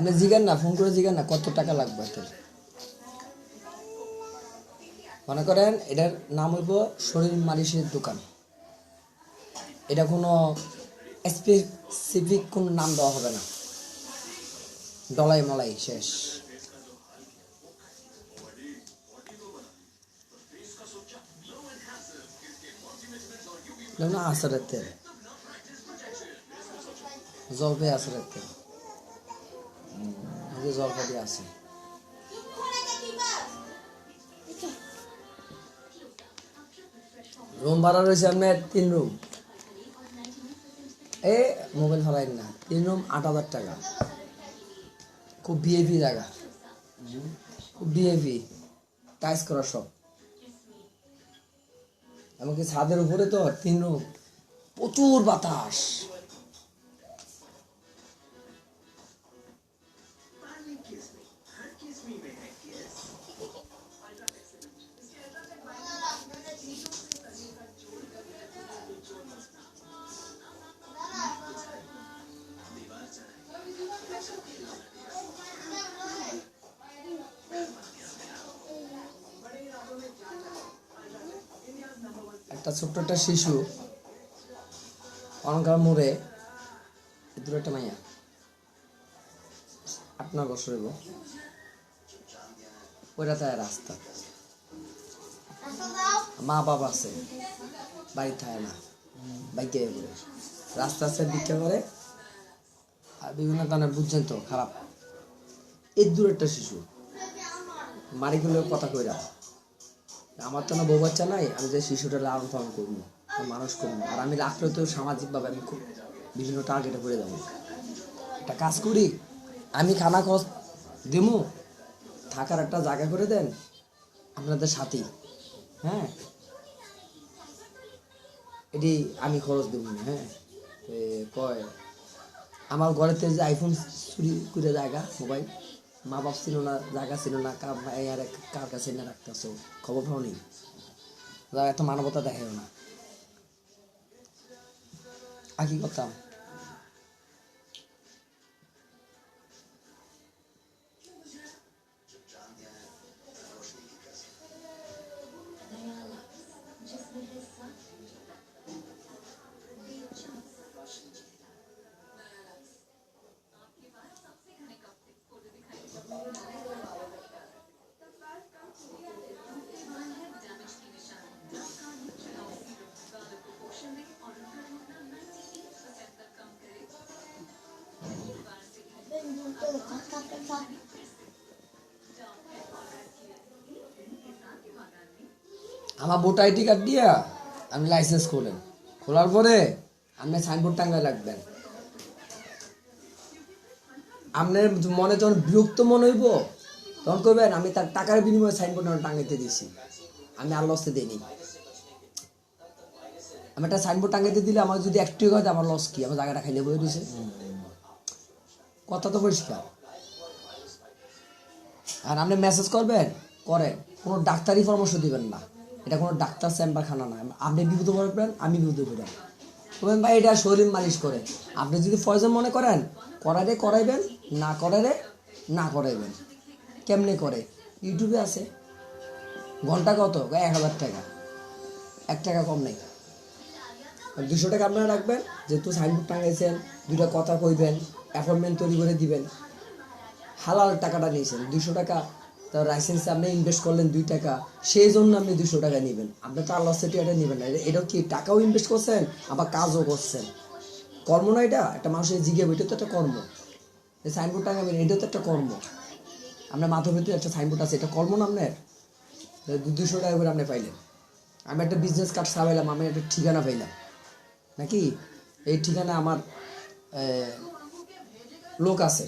আপনি জিগান না, ফোন করে জিগান না কত টাকা লাগবে তোর। মনে করেন এটার নাম হইব শরীর মালিশের দোকান। এটা কোনো স্পেসিফিক কোনো নাম দেওয়া হবে না, ডলাই মলাই শেষ। না আসরের তেল, জলপাই আসরের তেল, জলপাই আছে। রুম ভাড়া রয়েছে আপনার 3 রুম। মোবাইল ফেলাই না, 3 রুম 8,000 টাকা। খুব ভিআইপি জায়গা, খুব ভিআইপি, টাইস করা সব। এমনকি ছাদের উপরে তো 3 রুম, প্রচুর বাতাস। একটা ছোট্ট একটা শিশু অনকার মোড়ে, দূরে একটা মাইয়া 8-9 বছর হইব, ওইটা তাই রাস্তা। মা বাবা আছে, বাড়ি থাকে না, বাইকে করে রাস্তা আছে ভিক্ষা করে, আর বিভিন্ন ধরনের বুঝছেন তো খারাপ। এই দূর একটা শিশু মারিগুলো কথা কইরা, আমার তো না বউ বাচ্চা নাই, আমি যে শিশুটা লালন পালন করবো, মানুষ করবো, আর আমি রাখলে তো সামাজিকভাবে আমি খুব বিভিন্ন টার্গেটে পড়ে যাবো। একটা কাজ করি, আমি খানা খরচ দেবো, থাকার একটা জায়গা করে দেন আপনাদের সাথেই, হ্যাঁ এটি আমি খরচ দেবো না। হ্যাঁ কয় আমার ঘরেতে যে আইফোন চুরি করে জায়গা, মোবাইল মা বাপ ছিল না, জায়গা ছিল না, কার কাছে না রাখতেছ, খবর পাও নেই, এত মানবতা দেখাও না। আর কি করতাম, আমার ভোটার আইডি কার্ড দিয়া আপনি লাইসেন্স করেন, খোলার পরে আপনি সাইনবোর্ড টাঙ্গায় রাখবেন। আপনার মনে যখন বিরক্ত মনে হইব তখন করবেন আমি তার টাকার বিনিময়ে সাইনবোর্ড টাঙ্গাইতে দিছি, আমি আর লসে দিইনি। আমি একটা সাইনবোর্ড টাঙ্গাইতে দিলে আমার যদি একটু হয় আমার লস কি, আমার জায়গাটা খাইলে বয়ে দিছে, কথা তো পরিষ্কার। আর আপনি মেসেজ করবেন করেন, কোনো ডাক্তারি পরামর্শ দিবেন না, এটা কোনো ডাক্তার চেম্বার খানা না। আপনি বিপদ পড়বেন, আমি বিপদ পড়বেন, বলবেন ভাই এটা শরীর মালিশ করে। আপনি যদি প্রয়োজন মনে করেন করাইলে করাইবেন, না করাইলে না করাইবেন। কেমনে করে ইউটিউবে আছে, ঘন্টা কত 1,000 টাকা, 1 টাকা কম নেই। 200 টাকা আপনারা রাখবেন, যেহেতু সাইনবোর্ড টাঙাইছেন, 2টা কথা কইবেন, অ্যাপয়েন্টমেন্ট তৈরি করে দিবেন, হালাল টাকাটা নিয়েছেন 200 টাকা, তার লাইসেন্সে আপনি ইনভেস্ট করলেন 2 টাকা, সেই জন্য আপনি 200 টাকা নেবেন। আপনি তো আল্লাহ সেটি এটা নেবেন না, এটাও কি টাকাও ইনভেস্ট করছেন আবার কাজও করছেন, কর্ম না এটা? একটা মানুষের জিজ্ঞাসা, এটা তো একটা কর্ম। সাইনবোর্ড টাঙাবেন, এটাও তো একটা কর্ম। আপনার মাথার ভিতরে একটা সাইনবোর্ড আছে, এটা কর্ম না আপনার? 200 টাকা করে আপনি পাইলেন। আমি একটা বিজনেস কার্ড ছাপাইলাম, আমি একটা ঠিকানা পাইলাম নাকি, এই ঠিকানা আমার লোক আছে,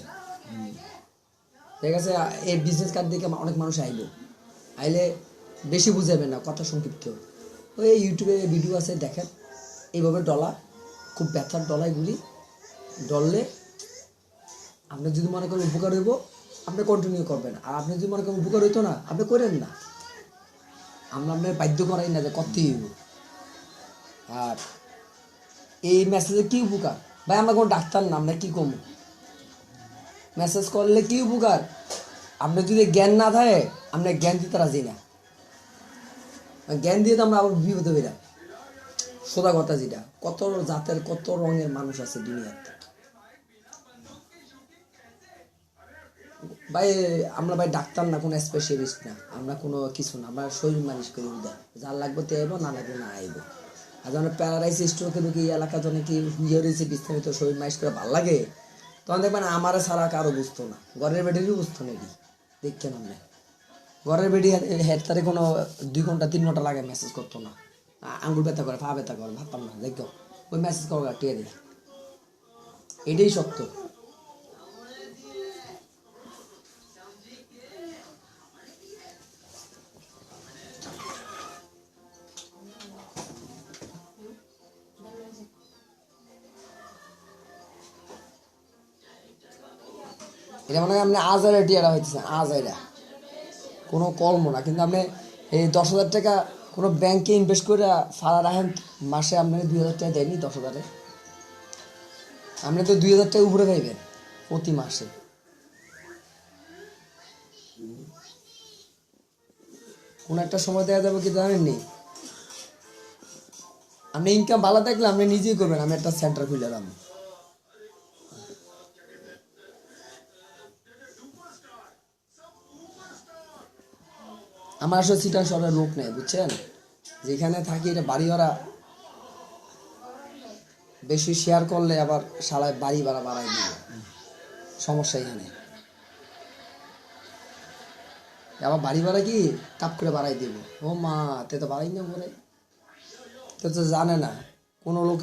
ঠিক আছে, এই বিজনেস কার্ড দেখে অনেক মানুষ আইলে বেশি বুঝাবেন না, কথা সংক্ষিপ্ত। ওই ইউটিউবে ভিডিও আছে দেখেন, এইভাবে ডলা, খুব ব্যথার ডলাইগুলি ডললে আপনি যদি মনে করেন উপকার হইব আপনি কন্টিনিউ করবেন, আর আপনি যদি মনে করেন উপকার হইতো না আপনি করেন না। আমরা আপনার বাধ্য করাই না যে করতেই হইব। আর এই মেসেজে কি উপকার ভাই, আমরা কোনো ডাক্তার না, আমরা কি কমু? মেসেজ করলে কি উপকার? আপনার যদি জ্ঞান না থাকে, আপনার জ্ঞান দিতে রাজি না। জ্ঞান দিয়ে তো আমরা আবার বিপদে বেরা। সোজা কথা যেটা, কত জাতের কত রঙের মানুষ আছে দুনিয়াতে। ভাই আমরা ভাই ডাক্তার না, কোনো স্পেশালিস্ট না, আমরা কোনো কিছু না, আমরা শরীর মালিশ করি উদয়, যার লাগবে তে আইব, না লাগবে না আইব। আর যখন প্যারালাইসিস স্ট্রোকে রুগী এই এলাকা জনে কি হুইয়ে রয়েছে বিস্তারিত শরীর মালিশ করে ভালো লাগে, তখন দেখবেন আমার ছাড়া কারো বুঝতো না, ঘরের বেডেরই বুঝতো না। এটি দেখছেন আপনি, ঘরের বেডি হেড তারে কোনো 2 ঘন্টা 3 ঘন্টা লাগে মেসেজ করতো না, আঙ্গুল ব্যথা করে, পা ব্যথা করে, ভাবতাম না দেখো ওই মেসেজ করো টিয়ে দিই, এটাই সত্য। এটা মনে হয় আপনি আজারে টিয়ারা হইতেছেন, আজাইরা কোনো কর্ম না, কিন্তু আপনি এই 10,000 টাকা কোনো ব্যাংকে ইনভেস্ট করে ফাড়া রাখেন, মাসে আপনাকে 2,000 টাকা দেয়নি, 10,000-এ আপনি তো 2,000 টাকা উপরে পাইবেন প্রতি মাসে। কোনো একটা সময় দেওয়া যাবে কি জানেননি, আপনি ইনকাম ভালো থাকলে আপনি নিজেই করবেন, আমি একটা সেন্টার খুললাম। আমার আসলে সিটার শহরের লোক নেই, বুঝছেন, যেখানে থাকি এটা বাড়ি ভাড়া বেশি শেয়ার করলে আবার শালায় বাড়ি ভাড়া বাড়াই দিবে, সমস্যা এখানে। আবার বাড়ি ভাড়া কি কাপ করে বাড়াই দিব, ও মা তে তো বাড়াই না বলে, তো তো জানে না কোনো লোক।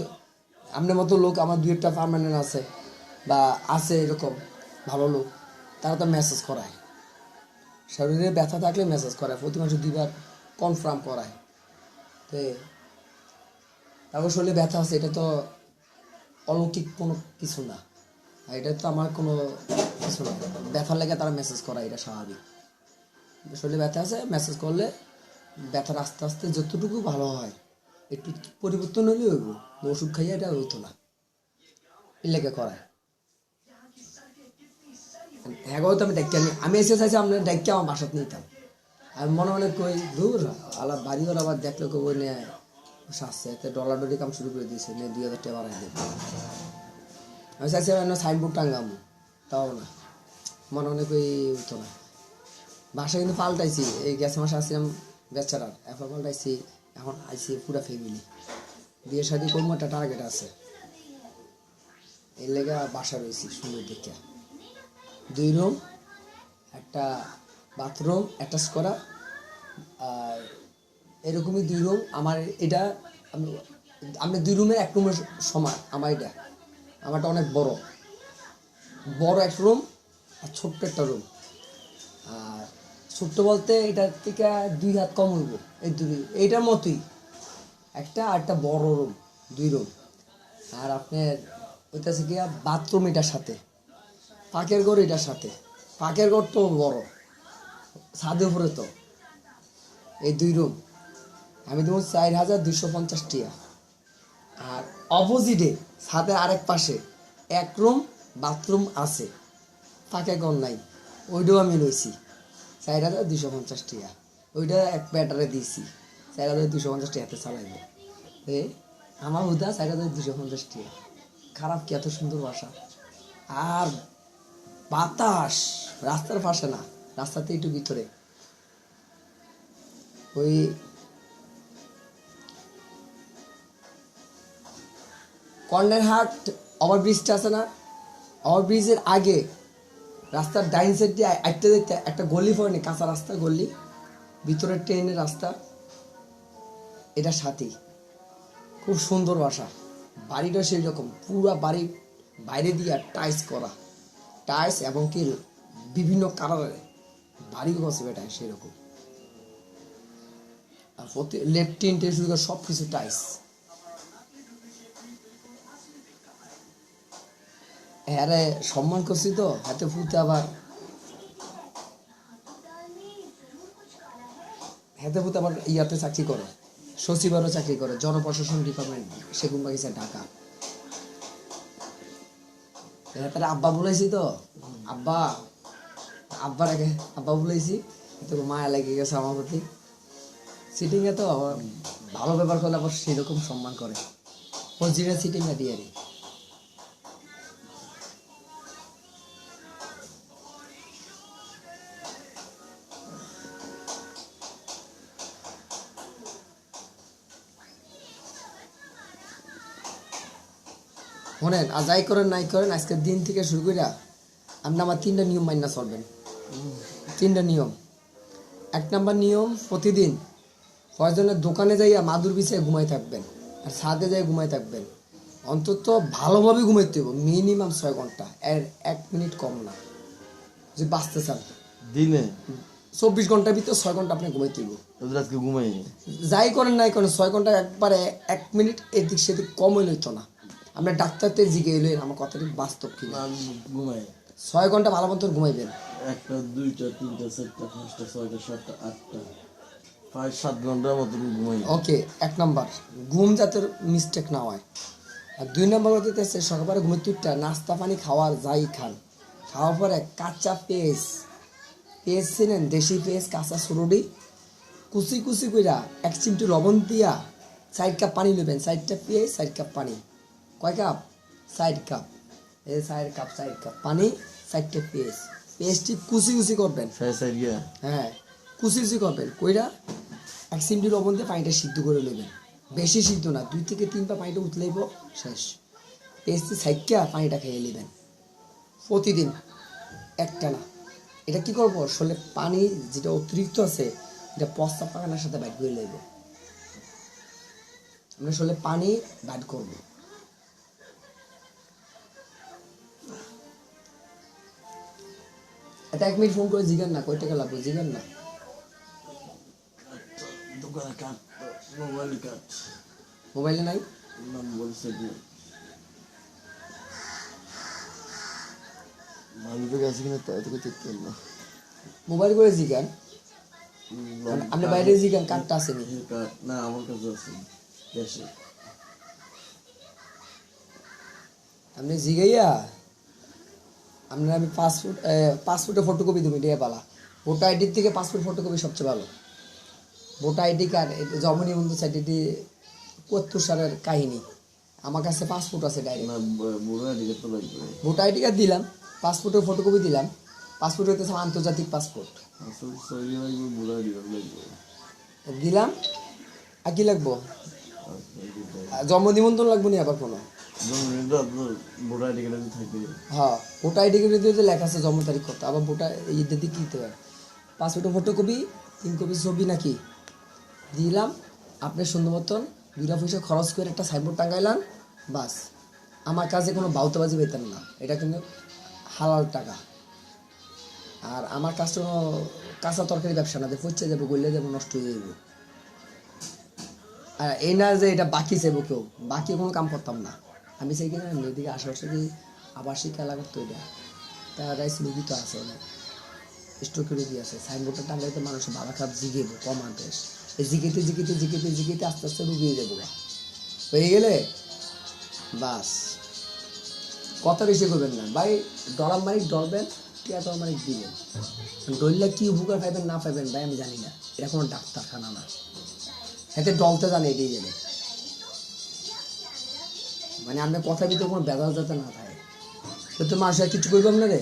আপনার মতো লোক আমার 2-1টা পার্মানেন্ট আছে, বা আছে এরকম ভালো লোক, তারা তো মেসেজ করায়, শরীরে ব্যথা থাকলে মেসেজ করায়, প্রতি মাসে 2বার কনফার্ম করায়। তো তারপর শরীরে ব্যথা আছে, এটা তো অলৌকিক কোনো কিছু না, আর এটা তো আমার কোনো কিছু না, ব্যথার লেগে তারা মেসেজ করায়, এটা স্বাভাবিক। শরীরে ব্যথা আছে, মেসেজ করলে ব্যথার আস্তে আস্তে যতটুকু ভালো হয়, একটু পরিবর্তন হলেই হইব, ওষুধ খাইয়া এটা হইতো না, এর লেগে করায়। হ্যাঁ তো আমি ডাক্তার আমি এসে চাইছি আপনার ডাক্তার আমার বাসাত নিতাম, আমি মনে মনে কই দূর আলা বাড়ি ওর আবার দেখলে কব নিয়ে শাসছে, এতে ডলাডলি কাম শুরু করে দিয়েছে, নিয়ে 2,000 টাকা বাড়াই দেবে। আমি চাইছি সাইনবোর্ড টাঙ্গামো, তাও না, মনে মনে কই হইতো না। বাসা কিন্তু পাল্টাইছি, এই গ্যাস মাসে আসছিলাম বেচারার, এখন পাল্টাইছি, এখন আইছি পুরা ফ্যামিলি, বিয়ে শাদি করবো, একটা টার্গেট আছে, এর লেগে বাসা রয়েছি সুন্দর দেখে, 2 রুম, একটা বাথরুম অ্যাটাচ করা, আর এরকমই 2 রুম আমার। এটা আমি 2 রুমের 1 রুমের সমান আমার, এটা আমারটা অনেক বড়, বড় 1 রুম আর ছোট্ট একটা রুম। আর ছোট্ট বলতে এটার থেকে 2 হাত কম হইব, এই 2 এইটার মতোই একটা, আর একটা বড় রুম, 2 রুম। আর আপনার ওইটাছে গিয়া বাথরুম এটার সাথে, পাকের ঘর এটার সাথে, পাকের ঘর তো বড়, ছাদের উপরে তো, এই 2 রুম আমি দেবো 4,250 টাকা। আর অপোজিটে ছাদের আরেক পাশে 1 রুম বাথরুম আছে, পাকে ঘর নাই, ওইটাও আমি লইছি 4,250 টাকা, ওইটা এক ব্যাটারে দিয়েছি 4,250 টাকাতে চালাইব। আমার হুদা 4,250 টাকা, খারাপ কি, এত সুন্দর বাসা। আর বাতাস রাস্তার পাশে না, রাস্তাতে একটু ভিতরে, ওই কর্নার হাট ওভারব্রিজটা আছে না, ওভারব্রিজের আগে রাস্তার ডাইন সাইড দিয়ে আইতে দেখতে একটা গলি পড়েনি, কাঁচা রাস্তা, গলি ভিতরে ট্রেনের রাস্তা, এটা সাথেই খুব সুন্দর বাসা। বাড়িটা সেই রকম, পুরা বাড়ি বাইরে দিয়ে টাইস করা, টাইস এবং কি বিভিন্ন কালারের বাড়ি বসে বেটা সেরকম, আর প্রতি লেফটিন থেকে শুরু করে সব কিছু টাইস। হ্যাঁ সম্মান করছি তো হাতে ফুটে, আবার হাতে ফুটে আবার ইয়াতে চাকরি করে, সচিবারও চাকরি করে, জনপ্রশাসন ডিপার্টমেন্ট, সেগুনবাগিচা, ঢাকা। তাহলে আব্বা বলেছি তো, আব্বা আব্বার আগে আব্বা বলেছি, তো মায়া লেগে গেছে আমার প্রতি। সিটিং এ তো ভালো ব্যবহার করলে আবার সেরকম সম্মান করে, অরিজিনাল সিটিং এ দিয়ে। শোনেন, আর যাই করেন নাই করেন, আজকের দিন থেকে শুরু করে আপনি আমার 3টা নিয়ম মাইনা চলবেন। 3টা নিয়ম। 1 নাম্বার নিয়ম, প্রতিদিন প্রয়োজনের দোকানে যাইয়া মাদুর বিছায় ঘুমাই থাকবেন, আর ছাদে যাই ঘুমাই থাকবেন। অন্তত ভালোভাবে ঘুমাইতে হবে, মিনিমাম 6 ঘন্টা, এর 1 মিনিট কম না। যদি বাঁচতে চান দিনে 24 ঘন্টার ভিতরে 6 ঘন্টা আপনি ঘুমাইতে হবে। রাতকে ঘুমাই যাই করেন নাই করেন 6 ঘন্টা একবারে 1 মিনিট এদিক সেদিক কম হইলে হইতো না। আমরা ডাক্তারতে জিগে এলেন আমার কথাটি বাস্তব কিনা। ঘুমাই 6 ঘন্টা ভালো মতো ঘুমাইবেন। 1টা 2টা 3টা 4টা 5টা 6টা 7টা 8টা 5-7 ঘন্টার মতন ঘুমাই। ওকে, 1 নাম্বার ঘুম যাতে মিস্টেক না হয়। আর 2 নাম্বার হচ্ছে সকালবেলা ঘুমের তুইটা নাস্তা পানি খাওয়ার যাই খান, খাওয়ার পরে কাঁচা পেঁয়াজ, পেঁয়াজ ছিলেন দেশি পেঁয়াজ, কাঁচা সুরুডি কুচি কুচি কইরা 1 চিমটি লবণ দিয়া 4 কাপ পানি নেবেন। 4টা পেঁয়াজ 4 কাপ পানি। কয় কাপ? 4 কাপ। এই 4 কাপ পানি, 4টা পেঁয়াজ। পেঁয়াজটি কুচি কুচি করবেন। হ্যাঁ, কুচি কুচি করবেন কইরা 1 চিমটি লবণ দিয়ে পানিটা সিদ্ধ করে নেবেন। বেশি সিদ্ধ না, 2 থেকে 3 পা পানিটা উতলাইব, শেষ। পেঁয়াজটি ছাইক্কা পানিটা খেয়ে নেবেন প্রতিদিন একটা না। এটা কি করবো, শরীরে পানি যেটা অতিরিক্ত আছে এটা প্রস্তাব পাখানার সাথে বাইট করে নেব। আমরা শরীরে পানি বাইট করবো। এটা 1 মিনিট ফোন করে জিগান না কয় টাকা লাগবে, জিগান না। দোকানে কাট, মোবাইল কাট, মোবাইলে নাই নম্বর সেট নেই। ভালো করে আছে কিনা তাই তোকে চেক করল। মোবাইল করে জিগান, আপনি বাইরে জিগান কার্ডটা আছে নি? না, আমার কাছে আছে ক্যাশে। আপনি জিগাইয়া আপনার আমি পাসপোর্টের ফটোকপি দেবো, এটা পালা। ভোটার আইডির থেকে পাসপোর্ট ফটোকপি সবচেয়ে ভালো। ভোটার আইডি কার্ড জমনি বন্ধু সাইড, এটি 71 সালের কাহিনী। আমার কাছে পাসপোর্ট আছে ডাইরেক্ট। ভোটার আইডি কার্ড দিলাম, পাসপোর্টের ফটোকপি দিলাম। পাসপোর্ট হইতেছে আন্তর্জাতিক পাসপোর্ট দিলাম। আর কি লাগবো? জন্ম নিবন্ধন লাগবো নি আবার কোনো? হ্যাঁ, ভোটার আইডি কার্ডে লেখা আছে জন্ম তারিখ কত, আবার ভোটার ঈদের দিকে দিতে পারে। পাসপোর্টের ফটোকপি 3 কপি ছবি নাকি দিলাম। আপনি সুন্দর মতন 2টা পয়সা খরচ করে একটা সাইনবোর্ড টাঙ্গাইলাম, বাস। আমার কাছে কোনো বাউতাবাজি পেতেন না, এটা কিন্তু হালাল টাকা। আর আমার কাছে কোনো কাঁচা তরকারি ব্যবসা না, পচে যাবো, গলে যাবো, নষ্ট হয়ে যাবো। আর এই না যে এটা বাকি চাইবো কেউ, বাকি কোনো কাম করতাম না আমি। সেই কিনা এদিকে আশেপাশে যে আবাসিক এলাকার তো এটা প্যারাডাইস রুগী তো আছে, অনেক স্ট্রোকের রুগী আছে। সাইনবোর্ডটা টাঙ্গাইতে মানুষের বাবা খাপ জিগেবো কমার দেশ, এই জিগেতে জিগেতে জিগেতে জিগেতে আস্তে আস্তে রুগী হয়ে যাবো। হয়ে গেলে বাস, কথা বেশি করবেন না ভাই। ডলার মালিক ডলবেন, টিয়া ডলার মালিক দিবেন। ডললে কি উপকার পাইবেন না পাইবেন ভাই আমি জানি না, এটা কোনো ডাক্তারখানা না। এতে ডলতে জানে এটাই যাবে, মানে আপনার কথার ভিতরে কোনো বেদাল যাতে না থাকে। তো মানুষ আর কিছু করবো আপনারে।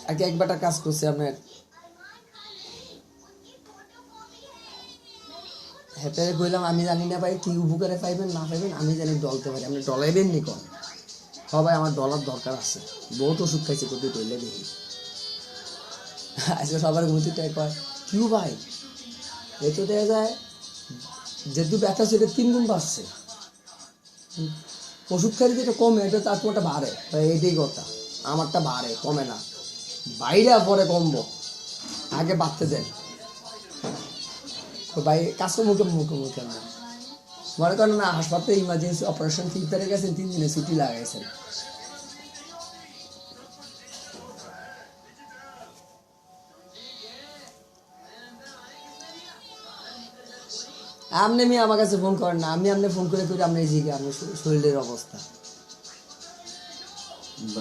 আগে একবারটা কাজ করছে আপনার হেঁটে কইলাম আমি জানি না ভাই কি উপকারে পাইবেন না পাইবেন, আমি জানি ডলতে পারি, আপনি ডলাইবেন নি কন? ভাই আমার ডলার দরকার আছে, বহুত ওষুধ খাইছি, কোথায় টইলে দেখি। আজকে সবার ঘুমতি টাই কয় কিউ ভাই, এই তো দেখা যায় যেহেতু ব্যথা সেটা 3 গুণ বাড়ছে, ওষুধ খাইলে যেটা কমে এটা তার পুরোটা বাড়ে। এইটাই কথা, আমারটা বাড়ে কমে না, বাইরে পরে কমবো, আগে বাড়তে দেন। তো ভাই কাছে মুখে মুখে মুখে না মনে করেন না, হাসপাতালে ইমার্জেন্সি অপারেশন থিয়েটারে গেছেন, 3 দিনে ছুটি লাগাইছেন। আপনি মেয়ে আমার কাছে ফোন করেন না, আমি আপনি ফোন করে আপনি জিজ্ঞে আপনার শরীরের অবস্থা।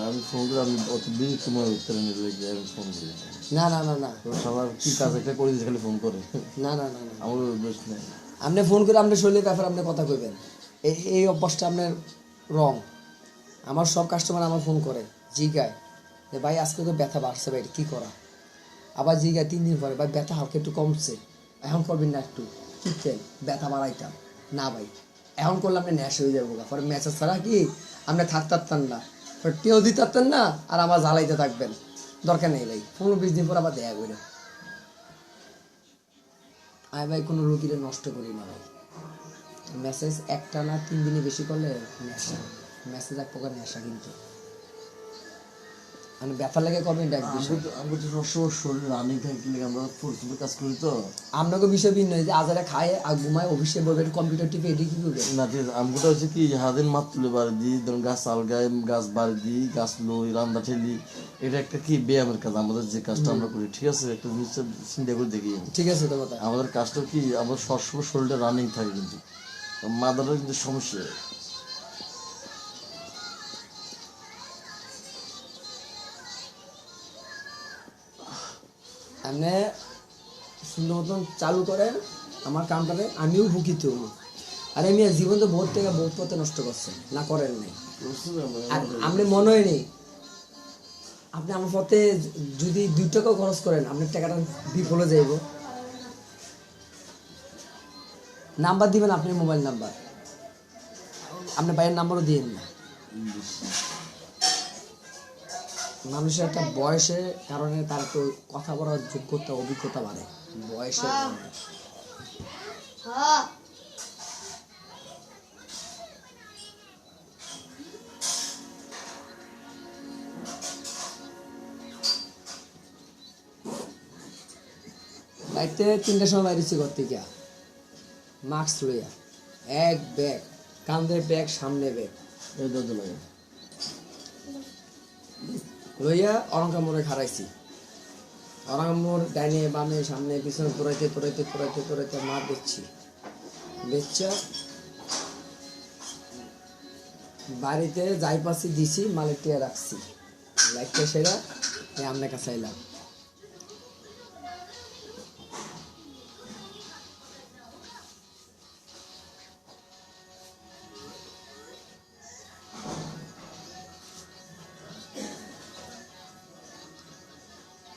আমি ফোন করে আমি অত বিজি তোমার উত্তরে নিলে আমি ফোন করি না না না না তো সবার কি কাজ একটা করে দিচ্ছে খালি ফোন করে না না না না আমার দোষ নেই আপনি ফোন করে আপনার শরীরের ব্যাপারে আপনি কথা কইবেন, এই অভ্যাসটা আপনার রং। আমার সব কাস্টমার আমার ফোন করে জিগায় যে ভাই আজকে তো ব্যথা বাড়ছে ভাই, কী করা? আবার জিগায় 3 দিন পরে ভাই ব্যথা হালকা একটু কমছে, এখন করবেন না একটু ঠিকঠাক ব্যথা বাড়াইতাম না ভাই, এখন করলে আপনি ন্যাশ হয়ে যাবো। পরে মেসেজ ছাড়া কি আপনি থাকতাম না, পরে টেও দিতাম না, আর আমার জ্বালাইতে থাকবেন, দরকার নেই ভাই। 15-20 দিন পর আবার দেখা করে আমি ভাই কোনো রুগীরে নষ্ট করি না ভাই। মেসেজ একটা না 3 দিনে বেশি করলে নেশা, মেসেজ এক প্রকার নেশা। কিন্তু মানে ব্যথা লাগে করবেন এটা এক বিষয়, আমি তো সবসময় শরীর রানিং থাকলে আমরা পরিশ্রমের কাজ করি তো আপনাকে বিষয় ভিন্ন যে আজারে খায় আর ঘুমায়, অফিসে বলবেন কম্পিউটার টিপে, এটি কি করবেন? না ঠিক আছে আমগুলো হচ্ছে কি হাতের মাছ তুলে বাড়ি দিই, ধরুন গাছ আলগায়, গাছ বাড়ি দিই, গাছ লই, রান্না ঠেলি, এটা একটা কি ব্যায়ামের কাজ। আমাদের যে কাজটা আমরা করি ঠিক আছে, একটা জিনিসটা চিন্তা করে দেখি ঠিক আছে তো কথা। আমাদের কাজটা কি আমাদের সবসময় শরীরটা রানিং থাকে, কিন্তু মাথাটা কিন্তু সমস্যা। আপনি সুন্দর মতন চালু করেন আমার কাউন্টারে, আমিও ভুকিত হব। আরে আমি জীবন তো বহুত টাকা বহুত পথে নষ্ট করছেন না, করেন নাই। আর আপনি মনে হয় নেই আপনি আমার পথে যদি 2 টাকাও খরচ করেন আপনার টাকাটা বিফলে যাইব। নাম্বার দিবেন, আপনার মোবাইল নাম্বার, আপনার ভাইয়ের নাম্বারও দিয়েন না। মানুষের একটা বয়সের কারণে তার একটু কথা বলার যোগ্যতা অভিজ্ঞতা বাড়ে বয়সের কারণে। বাড়িতে 3টার সময় বাইরেছি ঘর থেকে, মাস্ক লইয়া, এক ব্যাগ, কাঁধের ব্যাগ, সামনে ব্যাগ এই দরজা লাগে লইয়া অরঙ্কা মোড়ে খারাইছি। অরঙ্কা মোড় ডাইনে বামে সামনে পিছনে তোরাইতে মার বেচছি, বেচা বাড়িতে যাই পাচ্ছি দিছি, মালের টিয়া রাখছি, লাইটটা সেরা আপনার কাছে এলাম।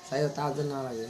তাই তার জন্য না লাগে।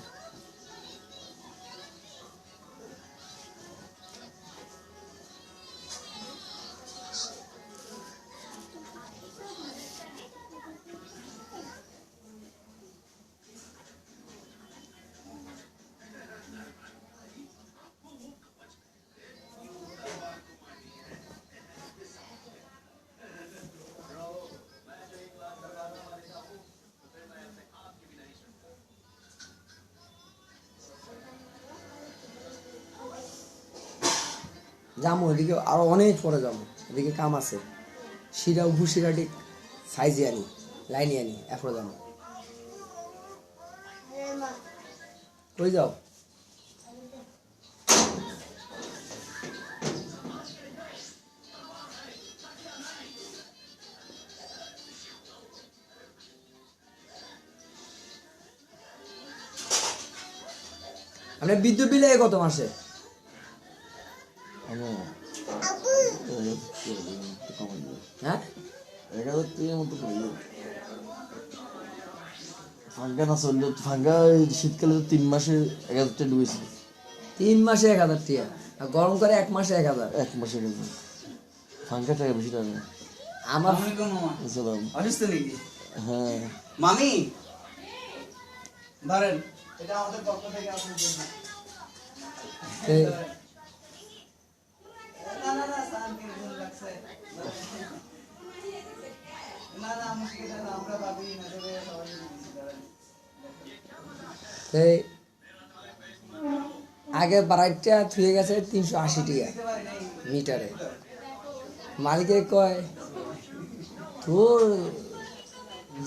যাবো এদিকে আরো অনেক পরে যাবো, এদিকে কাম আছে, শিরা ভুসিরাটি সাইজে আনি, লাইনে আনি, এরপরে যাবো। কই যাও? আপনার বিদ্যুৎ বিল কত মাসে? হ্যাঁ 1000 টাকার মতো পড়ে ফাঙ্গা না চললে ফাঙ্গা শীতকালে 3 মাসে 1000 টাকা ডুবেছে। 3 মাসে 1000 টাকা, আর গরম করে 1 মাসে 1000। 1 মাসে গেছে ফাঙ্গা টাকা বেশি টাকা আমার আসসালাম অসুস্থ নাকি? হ্যাঁ মামি ধরেন, এটা আমাদের পক্ষ থেকে আপনার জন্য। না না না, সানকে ভুল লাগছে। না না, আমি ঠিক আছে, আমরা ভাবি না দেবে সবাই মিলে ধরেন। এই আগে বাড়াইটা থুয়ে গেছে 380 টাকা মিটারে। মালিকে কয় তোর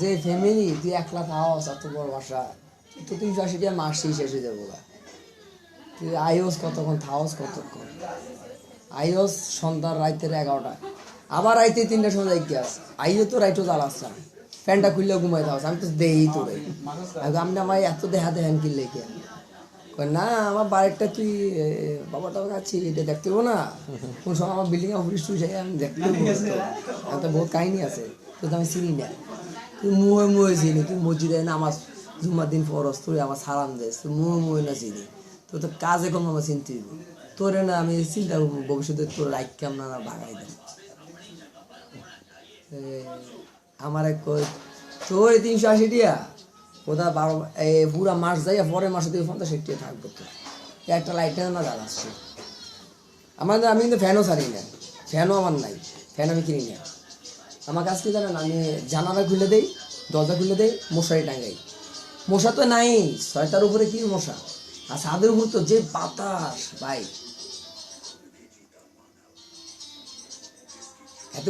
যে ফ্যামিলি, তুই 1 লাখ হাওয়াস, এত বড় বাসা, তো 380 টাকা মাসেই শেষ হয়ে যাবো। তুই আইওস কতক্ষণ থাওস কতক্ষণ আইওস সন্ধ্যার রাইতের 11টা আবার রাইতে 3টার সময় যাই কি আস আইও তো রাইটও জ্বালাস না ফ্যানটা খুললে ঘুমাই থাকস আমি তো দেই তো রে আমি আমার এত দেহা দেখান কিনলে কি কয় না আমার বাড়িটা তুই বাবাটা কাছে এটা দেখতে হবো না কোন সময় আমার বিল্ডিং অফিস তুই যাই আমি দেখতে হবো আমার তো বহুত কাহিনী আছে তো আমি চিনি না তুই মুহে চিনি তুই মসজিদে নামাজ জুম্মার দিন ফরস তুই আমার সালাম দেস তুই মুহে না চিনি তো তোর কাজে কম আমার চিনতে দিব তোরে না আমি চিন্তা করবো ভবিষ্যতে তোর লাইক কেমন না বাগাই দেয় আমার এক তোর 380 টিয়া কোথা 12 পুরা মাস যাইয়া পরের মাসে তুই 50-60 টিয়া থাকবো তো একটা লাইটে না জ্বালাচ্ছি আমি কিন্তু ফ্যানও ছাড়ি না ফ্যানও আমার নাই ফ্যান আমি কিনি না আমার কাছে কি জানেন আমি জানালা খুলে দেই দরজা খুলে দেই মশারি টাঙাই মশা তো নাই 6টার উপরে কি মশা আর ছাদের উপর তো যে বাতাস ভাই এত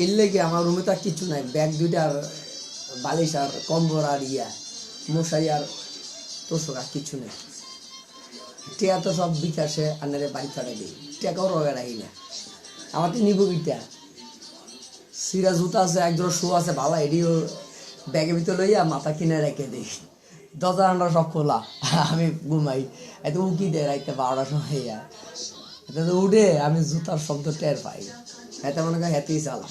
এর লেগে আমার রুমে তো আর কিছু নাই ব্যাগ 2টার বালিশ আর কম্বল আর মশারি আর তোষক আর কিছু নেই টিয়া তো সব বিকাশে আনারে বাড়ি পাঠাই দিই টিয়াকেও রগে রাখি না আমার তো নিব কিটা সিরা জুতা আছে একজোড়া শু আছে ভালো এডিও ব্যাগের ভিতরে লইয়া মাথা কিনে রেখে দিই দরজা আন্ডা সব খোলা আমি ঘুমাই এত উকি দেয় রাইতে 12টার সময় এত তো উঠে আমি জুতার শব্দ টের পাই এতে মনে করি হেঁটেই চালা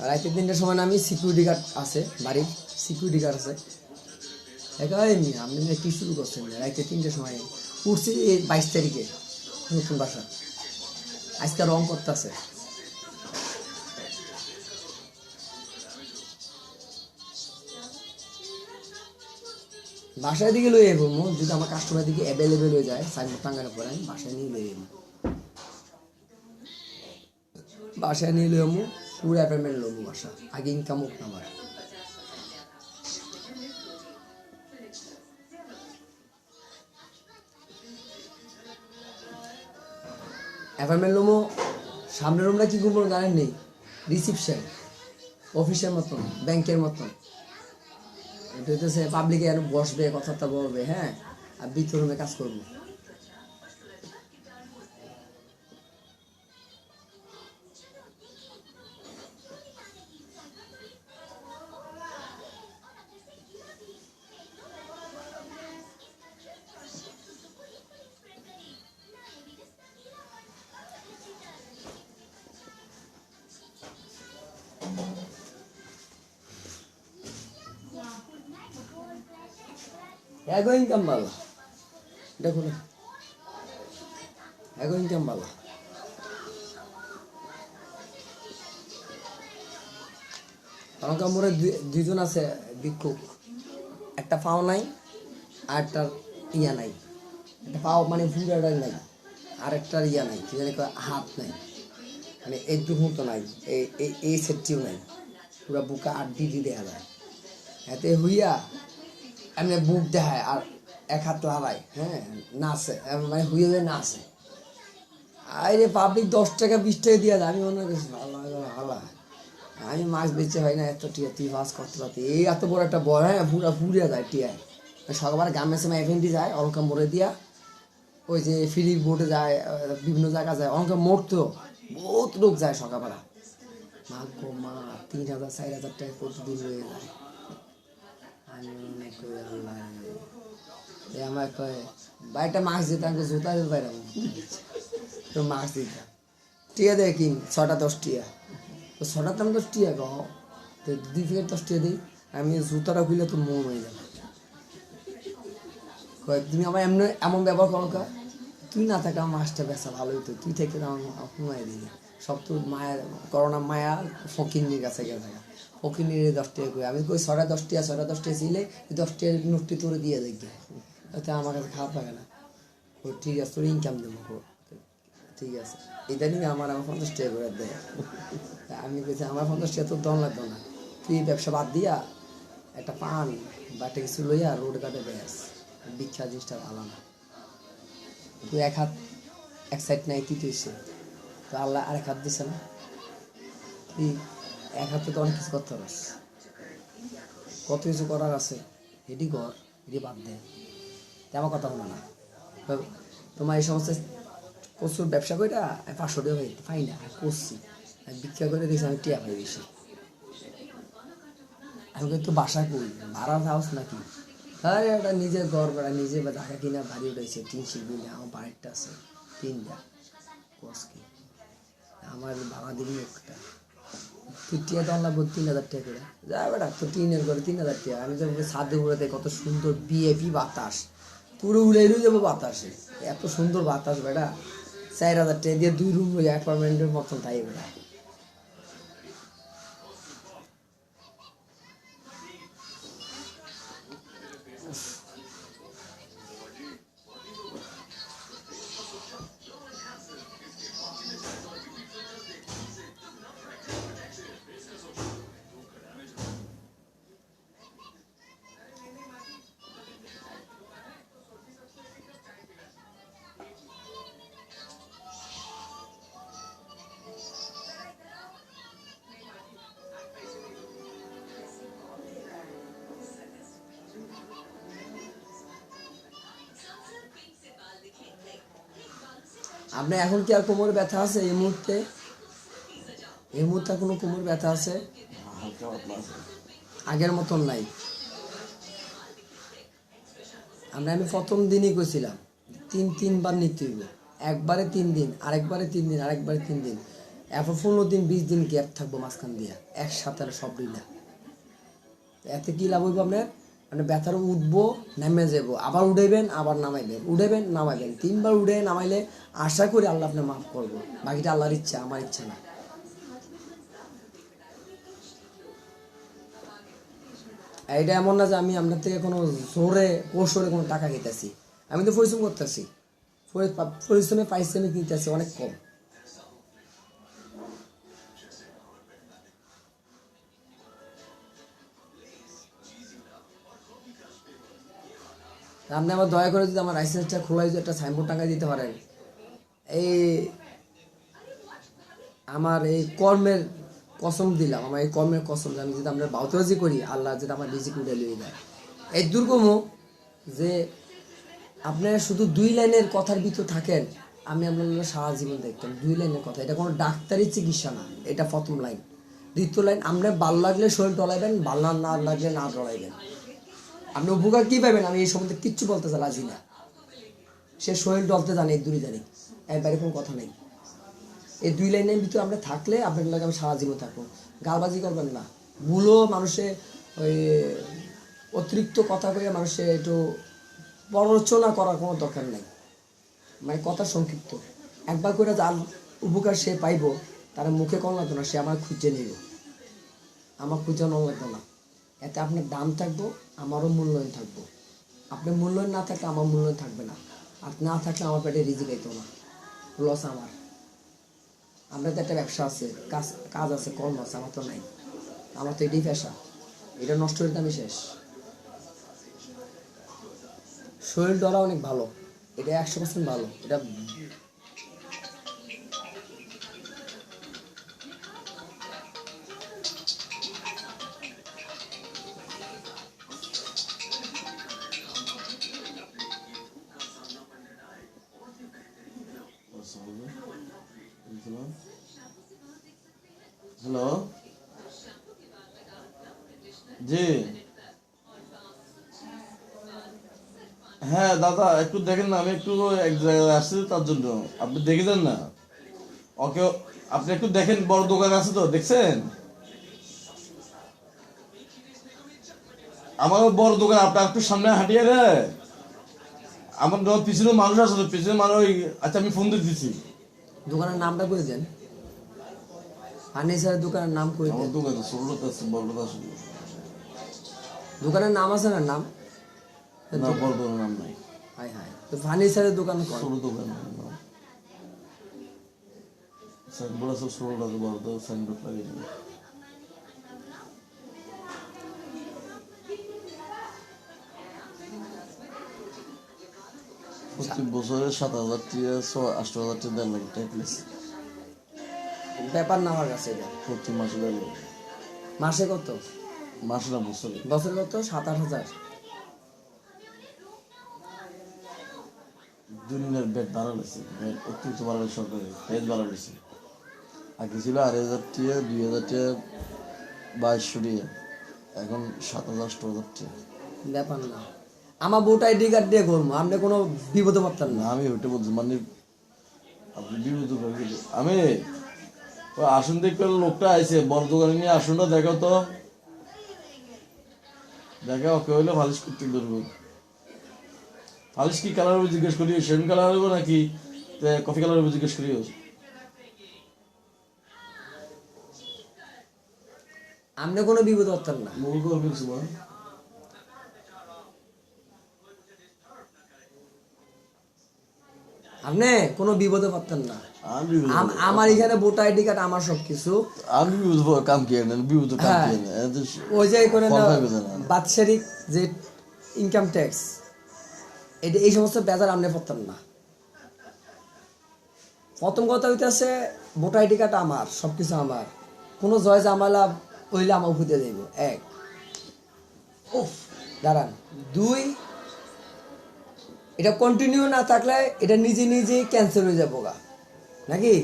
রাইতে 3টার সময় আমি সিকিউরিটি গার্ড আছে বাড়ির সিকিউরিটি গার্ড আছে আপনি কি শুরু করছেন রাইতে 3টার সময় উঠছি 22 তারিখে নতুন বাসা আজকে রং করতেছে বাসায় দিকে লই যাবো যদি আমার কাস্টমার দিকে অ্যাভেলেবেল হয়ে যায় সাইনবোর্ড টাঙ্গানোর পরে আমি বাসায় নিয়ে লই যাবো বাসায় নিয়ে লই যাবো পুরো অ্যাপার্টমেন্ট লবো বাসা আগে ইনকাম হোক না আমার অ্যাপার্টমেন্ট লবো সামনের রুমটা কি করবো জানেন নেই রিসিপশন অফিসের মতন ব্যাংকের মতন এটা হচ্ছে পাবলিকে আর বসবে কথাবার্তা বলবে হ্যাঁ আর ভিতর রুমে কাজ করবো এগো ইনকাম ভালো দেখো না এগো ইনকাম ভালো আমার কামড়ে 2জন আছে ভিক্ষুক একটা পাও নাই আর একটা ইয়া নাই একটা পাও মানে ফুটাটা নাই আর একটা ইয়া নাই কি জানি হাত নাই মানে এইটুকু তো নাই এই সেটটিও নাই পুরো বুকা আড্ডি দেখা যায় এতে হইয়া এমনি বুক দেখায় আর এক হাত লাগায় হ্যাঁ নাচে মানে হুয়ে হুয়ে নাচে আরে পাবলিক 10 টাকা 20 টাকা দিয়ে যায় আমি মনে করছি ভালো ভালো আমি মাছ বেচে হয় না এত টিয়া তুই মাছ করতে পারতি এই এত বড় একটা বড় হ্যাঁ পুরা পুড়িয়া যায় টিয়ায় সকালবেলা গ্রামের সময় এফএনডি যায় অলঙ্কা মোড়ে দিয়া ওই যে ফ্রি বোটে যায় বিভিন্ন জায়গা যায় অলঙ্কা মোড় তো বহুত লোক যায় সকালবেলা মা গো মা 3,000 4,000 টাকা প্রতিদিন হয়ে যায় আমি মনে করি আল্লাহ আমার কয় বাইটা মাছ দিতে আমাকে জুতা দিতে পারলাম তো মাছ দিতে টিয়া দেয় কিন 6টা 10 টিয়া তো 6টার দাম 10 টিয়া কহ তো 2 থেকে 10 টিয়া দিই আমি জুতাটা খুলে তো মন হয়ে যাবে কয় তুমি আমার এমন ব্যবহার করো কা তুই না থাকা মাছটা বেচা ভালোই তো তুই থেকে আমার কমাই দিবি সব তো মায়া করোনা মায়া ফকিন্নির কাছে গেছে ফকিন্নির 10 টাকা কই আমি কই 6টা 10 টাকা 6টা 10 টাকা ছিলে 10 টাকা নোটটি তোরে দিয়ে দেখি তাতে আমার কাছে খারাপ লাগে না ও ঠিক আছে তোর ইনকাম দেবো ঠিক আছে এটা নিয়ে আমার 50 টাকা করে দেয় আমি বলছি আমার 50 টাকা তোর দম লাগতো না তুই ব্যবসা বাদ দিয়া একটা পান বা একটা কিছু লইয়া রোড কাটে বেশ বিখ্যাত জিনিসটা ভালো না তুই এক সাইড নাই কি তুইছে তো আল্লাহ আরেক হাত দিছে না তুই এক হাতে তো অনেক কিছু করতে হবে, কত কিছু করার আছে, এটি কর, এটি বাদ দে, আমার কথা শোনা না। তোমার এই সমস্ত প্রচুর ব্যবসা করে 500 টাকা পাই না, করছি ভিক্ষা করে দিয়েছি, আমি টিয়া পাই বেশি। আমি কিন্তু বাসা করি, ভাড়ার হাউস নাকি, আরে ওটা নিজের ঘর ভাড়া, নিজে ঢাকা কিনা বাড়ি উঠেছে, 3 শিখবি না, আমার বাড়িটা আছে 3টা কোর্স কি, আমার ভাড়া দিবি একটা, তুই টিয়া তো লাগবো 3000 টাকা করে, যা বেটা তো টিনের করে 3000 টাকা, আমি তো ছাদে উড়াতে কত সুন্দর বিএপি বাতাস, পুরো উড়ে যাবো বাতাসে, এত সুন্দর বাতাস বেটা, 4000 টাকা দিয়ে 2 রুম অ্যাপার্টমেন্টের মতন তাই বেটা। আপনার এখন কি আর কোমরে ব্যথা আছে এই মুহূর্তে? এই মুহূর্তে আর কোনো কোমর ব্যথা আছে? হালকা পাতলা আছে। আগের মতন নাই। আমি প্রথম দিনই কইছিলাম 3বার নিতে হইব, একবারে 3 দিন, আরেকবারে 3 দিন, আরেকবারে 3 দিন, এরপর 15 দিন 20 দিন গ্যাপ থাকবো মাঝখান দিয়া, একসাথে আর সব দিলা। এতে কি লাভ হইব আপনার? মানে ব্যথার উঠবো, নেমে যাবো, আবার উঠাইবেন, আবার নামাইবেন, উঠাইবেন, নামাইবেন, 3বার উঠে নামাইলে আশা করি আল্লাহ আপনার মাফ করবো, বাকিটা আল্লাহর ইচ্ছা, আমার ইচ্ছা না। এইটা এমন না যে আমি আপনার থেকে কোনো জোরে কৌশলে কোনো টাকা খেতেছি, আমি তো পরিশ্রম করতেছি, পরিশ্রমে পারিশ্রমিক নিতেছি অনেক কম। আপনি আমার দয়া করে যদি আমার লাইসেন্সটা খোলাই যদি একটা সাইনবোর্ড টাকা দিতে পারেন, এই আমার এই কর্মের কসম দিলাম, আমার এই কর্মের কসম, আমি যদি আমরা বাউতরাজি করি, আল্লাহ যদি আমার রিজিক উঠে লিয়ে দেয়। এই দুর্গমও যে আপনারা শুধু 2 লাইনের কথার ভিতর থাকেন, আমি আপনার সারা জীবন দেখতাম 2 লাইনের কথা, এটা কোনো ডাক্তারি চিকিৎসা না, এটা প্রথম লাইন। দ্বিতীয় লাইন, আপনার ভাল লাগলে শরীর টলাইবেন, ভাল না লাগলে না টলাইবেন। আপনি উপকার কী পাবেন আমি এই সম্বন্ধে কিচ্ছু বলতে রাজি না, সে শরীর ডলতে জানে, এই দূরে জানি, এর বাইরে কোনো কথা নেই। এই 2 লাইনের ভিতরে আমরা থাকলে আপনার লাগে আমি সারা জীবন থাকবো। গালবাজি করবেন না, ভুলও মানুষে ওই অতিরিক্ত কথা কয়ে মানুষে একটু প্ররোচনা করার কোনো দরকার নেই, মানে কথা সংক্ষিপ্ত, একবার করে যার উপকার সে পাইব, তার মুখে কম লাগতো না, সে আমার খুঁজে নিব, আমার খুঁজে নেওয়া লাগতো না, এতে আপনার দাম থাকবো, আমারও মূল্যায়ন থাকবো। আপনার মূল্যায়ন না থাকলে আমার মূল্যায়ন থাকবে না, আর না থাকলে আমার পেটে রিজিক আইতো না, লস আমার। আমরা তো একটা ব্যবসা আছে, কাজ আছে, কর্ম আছে, আমার তো নাই, আমার তো এটাই পেশা, এটা নষ্ট হইতে আমি শেষ। শরীর ডলা অনেক ভালো, এটা 100% ভালো, এটা হ্যালো, জি হ্যাঁ দাদা, একটু দেখেন না, আমি একটু এক জায়গায় আসছি তার জন্য, আপনি দেখে দেন না ওকে, আপনি একটু দেখেন, বড় দোকান আছে তো, দেখছেন আমারও বড় দোকান, আপনার একটু সামনে হাঁটিয়ে রে, আমার পিছনে মানুষ আছে তো, পিছনে মানুষ আচ্ছা আমি ফোন দিয়ে দিচ্ছি। দোকানের নামটা করে দেন, ফার্নিচারের দোকানের নাম করে আমার দেন। দোকানে ছোটটা আছে, বড়টা আছে দোকানের নাম আছে না? নাম না, বড় দোকানের নাম নাই, হাই হাই, তো ফার্নিচারের দোকান কর। ছোট দোকান সাইনবোর্ড আছে, ছোটটা আছে, বড় সাইনবোর্ড লাগিয়ে দেবে। প্রতি বছরে 7,000 টাকা 8,000 টাকা 1.5 লাখ টাকা ব্যাপার না আমার কাছে এটা। প্রতি মাসে দেয়। মাসে কত? মাসে না বছরে। বছরে কত? 7-8 হাজার। দুনিয়ার বেড বাড়া হয়েছে, বেড অতিরিক্ত বাড়া হয়েছে, সরকারের বেড বাড়া হয়েছে। আগে ছিল 2,500 টাকা, 2,200 টাকা, এখন 7,000 টাকা। ব্যাপার না, আমার ভোটার আইডি কার্ড দিয়ে করবো, আপনি কোনো বিপদে পারতেন না না। আমি ওইটা বলছি, মানে আপনি বিরোধ করেন। আমি ওই আসুন দেখতে লোকটা আইছে বড় দোকানে নিয়ে আসুনটা দেখো তো, দেখে ওকে হইলে পালিশ করতে ধরবো। পালিশ কি কালার হবে জিজ্ঞেস করি, সেম কালার হইব নাকি কফি কালার হবে জিজ্ঞেস করি। আপনি কোনো বিপদে পারতেন না। মূল করবি কিছু বল। আপনি কোনো বিপদে পারতেন না। আমি আমার এখানে ভোটার আইডি কার্ড, আমার সবকিছু। আমি কাম কি এনে বিভূত কাম কি এনে ওই যে করে না, ফল খাইবে না। বাৎসরিক যে ইনকাম ট্যাক্স, এটা এই সমস্ত বেজার আপনি পারতেন না। প্রথম কথা হইতেছে ভোটার আইডি কার্ড আমার, সবকিছু আমার, কোনো জয় জামালা হইলে আমার উপরে দেব। এক, দাঁড়ান। দুই, এটা কন্টিনিউ না থাকলে এটা নিজে নিজেই ক্যান্সেল হয়ে যাবো গা, নাকি?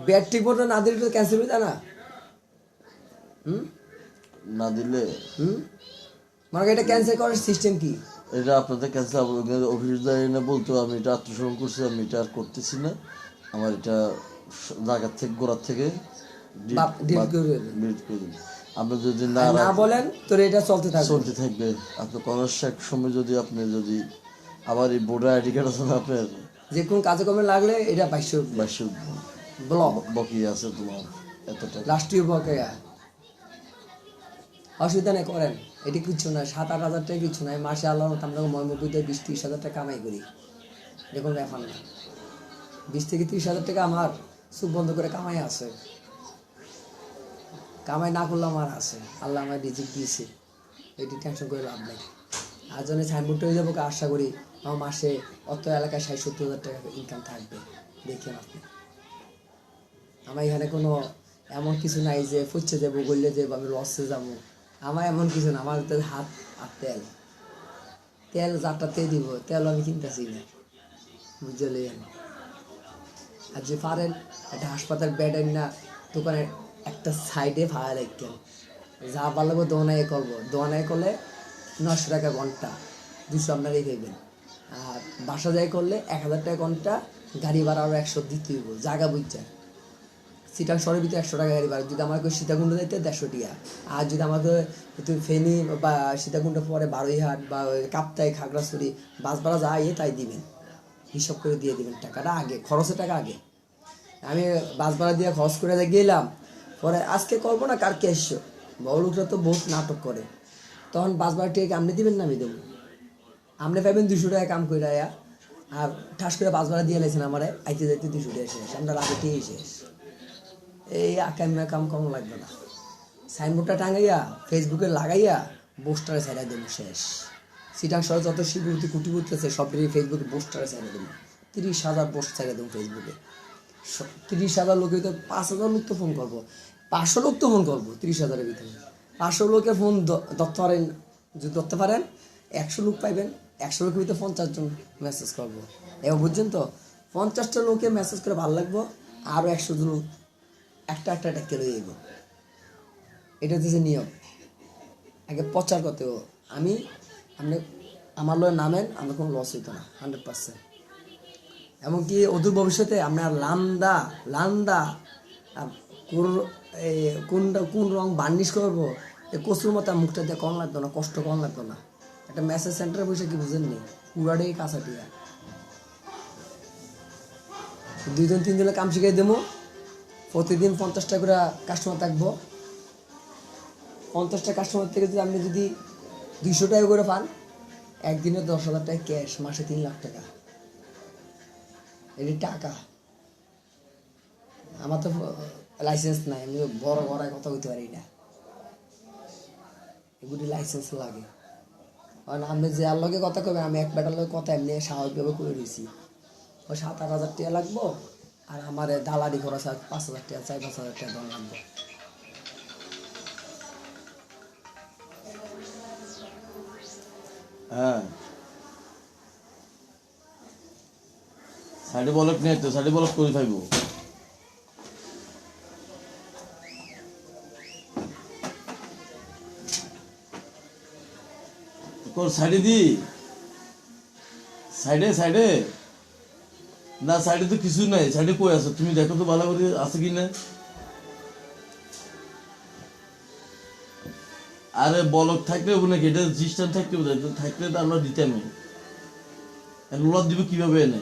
ব্যাট ঠিক মতো না দিলে তো ক্যান্সেল হয়ে যায় না। না দিলে মানে এটা ক্যান্সেল করার সিস্টেম কি? এটা আপনাদের ক্যান্সেল অফিস না বলতো আমি এটা আত্মসমর্পণ করছি, আমি এটা আর করতেছি না, আমার এটা জায়গার থেকে গোড়ার থেকে delete করে দেবেন। delete করে দিন। আপনি যদি না আর না বলেন তোর এটা চলতে থাকবে। চলতে থাকবে। আপনি করার এক সময় যদি আপনি যদি আবার এই ভোটার আইডি কার্ড আছে না আপনার, যে কোন কাজে কর্মে লাগলে এটা 2200 ব্লক বকি আছে তোমার এত টাকা। রাষ্ট্রীয় বকেয়া। অসুবিধা নেই, করেন। এটি কিছু না, 7-8 হাজার টাকা কিছু নাই। মাসে আল্লাহ আমরা 20-30 টাকা কামাই করি, এটা কোনো ব্যাপার না। 20-30 হাজার টাকা আমার চুপ বন্ধ করে কামাই আছে। কামাই না করলে আমার আছে, আল্লাহ আমার রিজিক দিয়েছে, এটি টেনশন করে লাভ নেই। আর জন্য সাইনবোর্ড হয়ে যাবো, আশা করি আমার মাসে অত এলাকায় 60-70 হাজার টাকা ইনকাম থাকবে। দেখেন আপনি, আমার এখানে কোনো এমন কিছু নাই যে ফুচ্ছে যাবো, বললে যে আমি লসে যাবো, আমার এমন কিছু না। আমার হাত আর তেল তেল যারটাতে দিব, তেল আমি কিনতেছি না, বুঝলেন? আর যে পারেন একটা হাসপাতাল বেড না দোকানের একটা সাইডে ভাড়া রাখতেন, যা ভালো লাগবে দোয়ানায় করবো। দোয়ানায় করলে 900 টাকা ঘন্টা, 200 আপনারাই দেবেন। আর বাসা যায় করলে 1000 টাকা ঘন্টা, গাড়ি ভাড়া আরও 100 দিতে হইব, জায়গা বুঝছেন। সিটাং শহরের ভিতরে 100 টাকা গাড়ি ভাড়া, যদি আমাকে সীতাকুণ্ড যাইতে 150 টাকা। আর যদি আমাকে ফেনী বা সীতাকুণ্ড পরে বারোইহাট বা কাপ্তাই খাগড়াছড়ি বাস ভাড়া যা তাই দিবেন, হিসাব করে দিয়ে দিবেন। টাকাটা আগে, খরচের টাকা আগে। আমি বাস ভাড়া দিয়ে খরচ করে গেলাম, পরে আজকে করবো না কালকে এসছো। বড় লোকরা তো বহুত নাটক করে, তখন বাস ভাড়া টিকে আপনি দিবেন না আমি দেবো? আপনি পাইবেন 200 টাকা কাম করে আয়া, আর ঠাস করে বাস ভাড়া দিয়ে লাইছেন আমার, আইতে যাইতে 200 টাকা শেষ, আমরা আগে টিকে শেষ। এই আকামে কাম কম লাগবে না। সাইনবোর্ডটা টাঙাইয়া ফেসবুকে লাগাইয়া পোস্টারে ছাড়াই দেবো, শেষ। সিটাং শহরে যত শিবুতি কুটি করতেছে সবটাই ফেসবুকে পোস্টারে ছাড়াই দেবো। 30,000 পোস্ট ছাড়াই দেবো ফেসবুকে। 30,000 লোকের তো 5,000 লোক তো ফোন করবো, 500 লোক তো ফোন করবো 30,000-এর ভিতরে। 500 লোকের ফোন ধরতে পারেন, যদি ধরতে পারেন 100 লোক পাইবেন। 100 লোকের ভিতরে 50 জন মেসেজ করবো। এবার বুঝছেন তো, 50টা লোকে মেসেজ করে ভালো লাগবো, আরও 100 জন একটা কেলো যাইব। এটা হচ্ছে নিয়ম। আগে প্রচার করতে হবে। আপনি আমার লয়ে নামেন, আমার কোনো লস হইতো না 100%। এমনকি অদূর ভবিষ্যতে আপনার লান্দা কোন রং বার্নিশ করবো, এই কচুর মতো মুখটা দিয়ে কম লাগতো না, কষ্ট কম লাগতো না। একটা মেসেজ সেন্টারে বসে কি বুঝেননি, পুরাটাই কাঁচাটিয়া। 2-3 জনের কাম শিখাই দেবো, প্রতিদিন 50টা করে কাস্টমার থাকবো। 50টা কাস্টমার থেকে যদি আপনি 200 টাকা করে পান, একদিনে 10,000 টাকা ক্যাশ, মাসে 3 লাখ টাকা। এটি টাকা। আমার তো লাইসেন্স নাই, আমি বড় কথা বলতে পারি না, এগুলি লাইসেন্স লাগে। কারণ আপনি যে আর লগে কথা কবেন, আমি এক বেটার লগে কথা এমনি স্বাভাবিকভাবে করে দিয়েছি। ওই 7-8 হাজার টাকা লাগবো, আর আমার দালালি খরচ আর 5,000 টাকা 4-5,000 টাকা দেওয়া লাগবে। হ্যাঁ সাইডে বলক নেই তো, সাইডে বলক করে থাকবো। তোর সাইডে দি, সাইডে সাইডে না, সাইডে তো কিছু নাই। সাইডে কই আছে তুমি দেখো তো ভালো করে আছে কি না। আরে বলক থাকলে হবে নাকি, এটা সিস্টেম থাকতে হবে, থাকলে তো আমরা দিতাম। লোলা দিব কিভাবে এনে?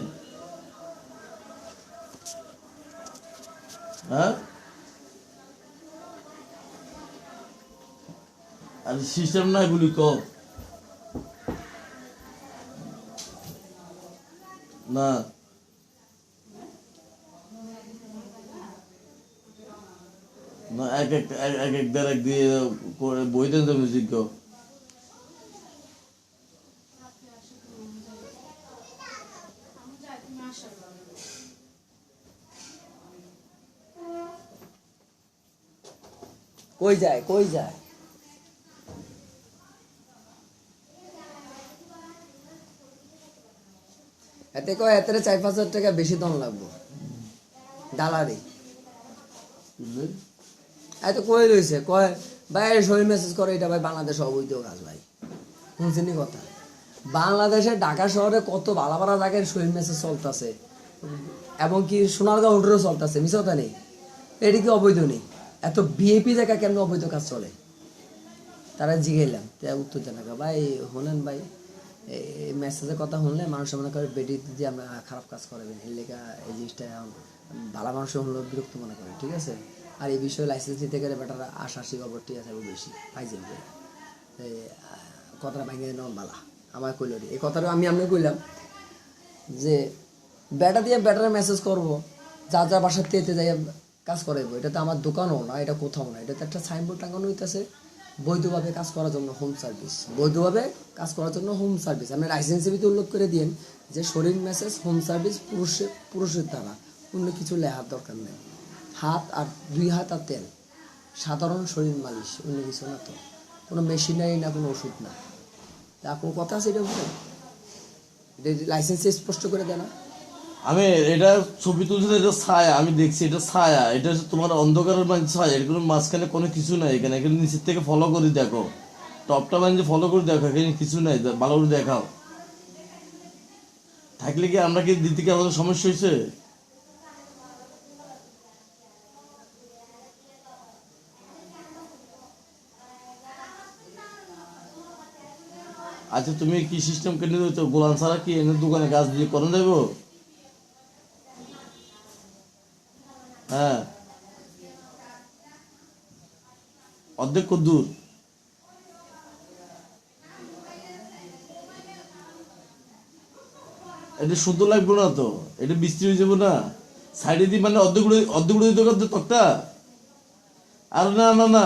হ্যাঁ আর সিস্টেম না এগুলি ক না, না এক এক এক এক দেড় এক দিয়ে বই দেন তো মিউজিক গো। কই যায় কই যায়? এতে কয় এতে 4-5,000 টাকা বেশি দাম লাগবে দালালি। এত কই রয়েছে কয় ভাই সই মেসেজ করে, এটা ভাই বাংলাদেশ অবৈধ কাজ ভাই। শুনছেন কথা? বাংলাদেশে ঢাকা শহরে কত ভালো ভালো জায়গায় সই মেসেজ চলতেছে, এবং কি সোনারগাঁও হোটেলও চলতেছে, মিছ কথা নেই। এটি কি অবৈধ নেই? এত ভিআইপি জায়গা কেমন অবৈধ কাজ চলে? তারা জিগাইলাম, উত্তর জানা ভাই হলেন ভাই এই মেসেজের কথা শুনলে মানুষ মনে করে বেটি যে আমরা খারাপ কাজ করবেন, এর লেখা এই জিনিসটা ভালো মানুষ হলো বিরক্ত মনে করে, ঠিক আছে। আর এই বিষয়ে লাইসেন্স নিতে গেলে বেটারা আশাসি খবরটি আছে বেশি পাই যাবে। কথাটা ভাঙিয়ে নেওয়া বালা আমার কইল এই কথাটা আমি কইলাম যে বেটা দিয়ে বেটারে মেসেজ করব, যা যা বাসার তেতে যাই কাজ করাইবো। এটা তো আমার দোকানও না, এটা কোথাও না, এটা তো একটা সাইনবোর্ড টাঙানো হইতেছে বৈধভাবে কাজ করার জন্য হোম সার্ভিস, বৈধভাবে কাজ করার জন্য হোম সার্ভিস। আপনি লাইসেন্সের ভিতরে উল্লেখ করে দিন যে শরীর মেসেজ হোম সার্ভিস পুরুষের দ্বারা, অন্য কিছু লেখার দরকার নেই। হাত আর 2 হাত আর তেল, সাধারণ শরীর মালিশ, অন্য কিছু না, তো কোনো মেশিনারি না, কোনো ওষুধ না। তা কোনো কথা আছে এটা বলে? এটা লাইসেন্সে স্পষ্ট করে দেয় না? আমি এটা ছবি তুলছি, এটা ছায়া, আমি দেখছি এটা ছায়া, এটা হচ্ছে তোমার অন্ধকারের মানে ছায়া, এর কোনো মাঝখানে কোনো কিছু নাই। এখানে এখানে নিচের থেকে ফলো করে দেখো, টপটা মানে ফলো করে দেখো, এখানে কিছু নাই, ভালো করে দেখাও। থাকলে কি আমরা কি দিতে কি আমাদের সমস্যা হয়েছে? আচ্ছা তুমি কি সিস্টেম কেটে দিচ্ছ? গোলাম ছাড়া কি এনে দোকানে কাজ দিয়ে করেন যাবো? হ্যাঁ অর্ধেক কদ্দুর? এটা সুন্দর লাগবে না তো, এটা বৃষ্টি হয়ে যাবো না। সাইডে দিয়ে মানে অর্ধেক উড়ে দিতে করতে তকটা। আর না না না,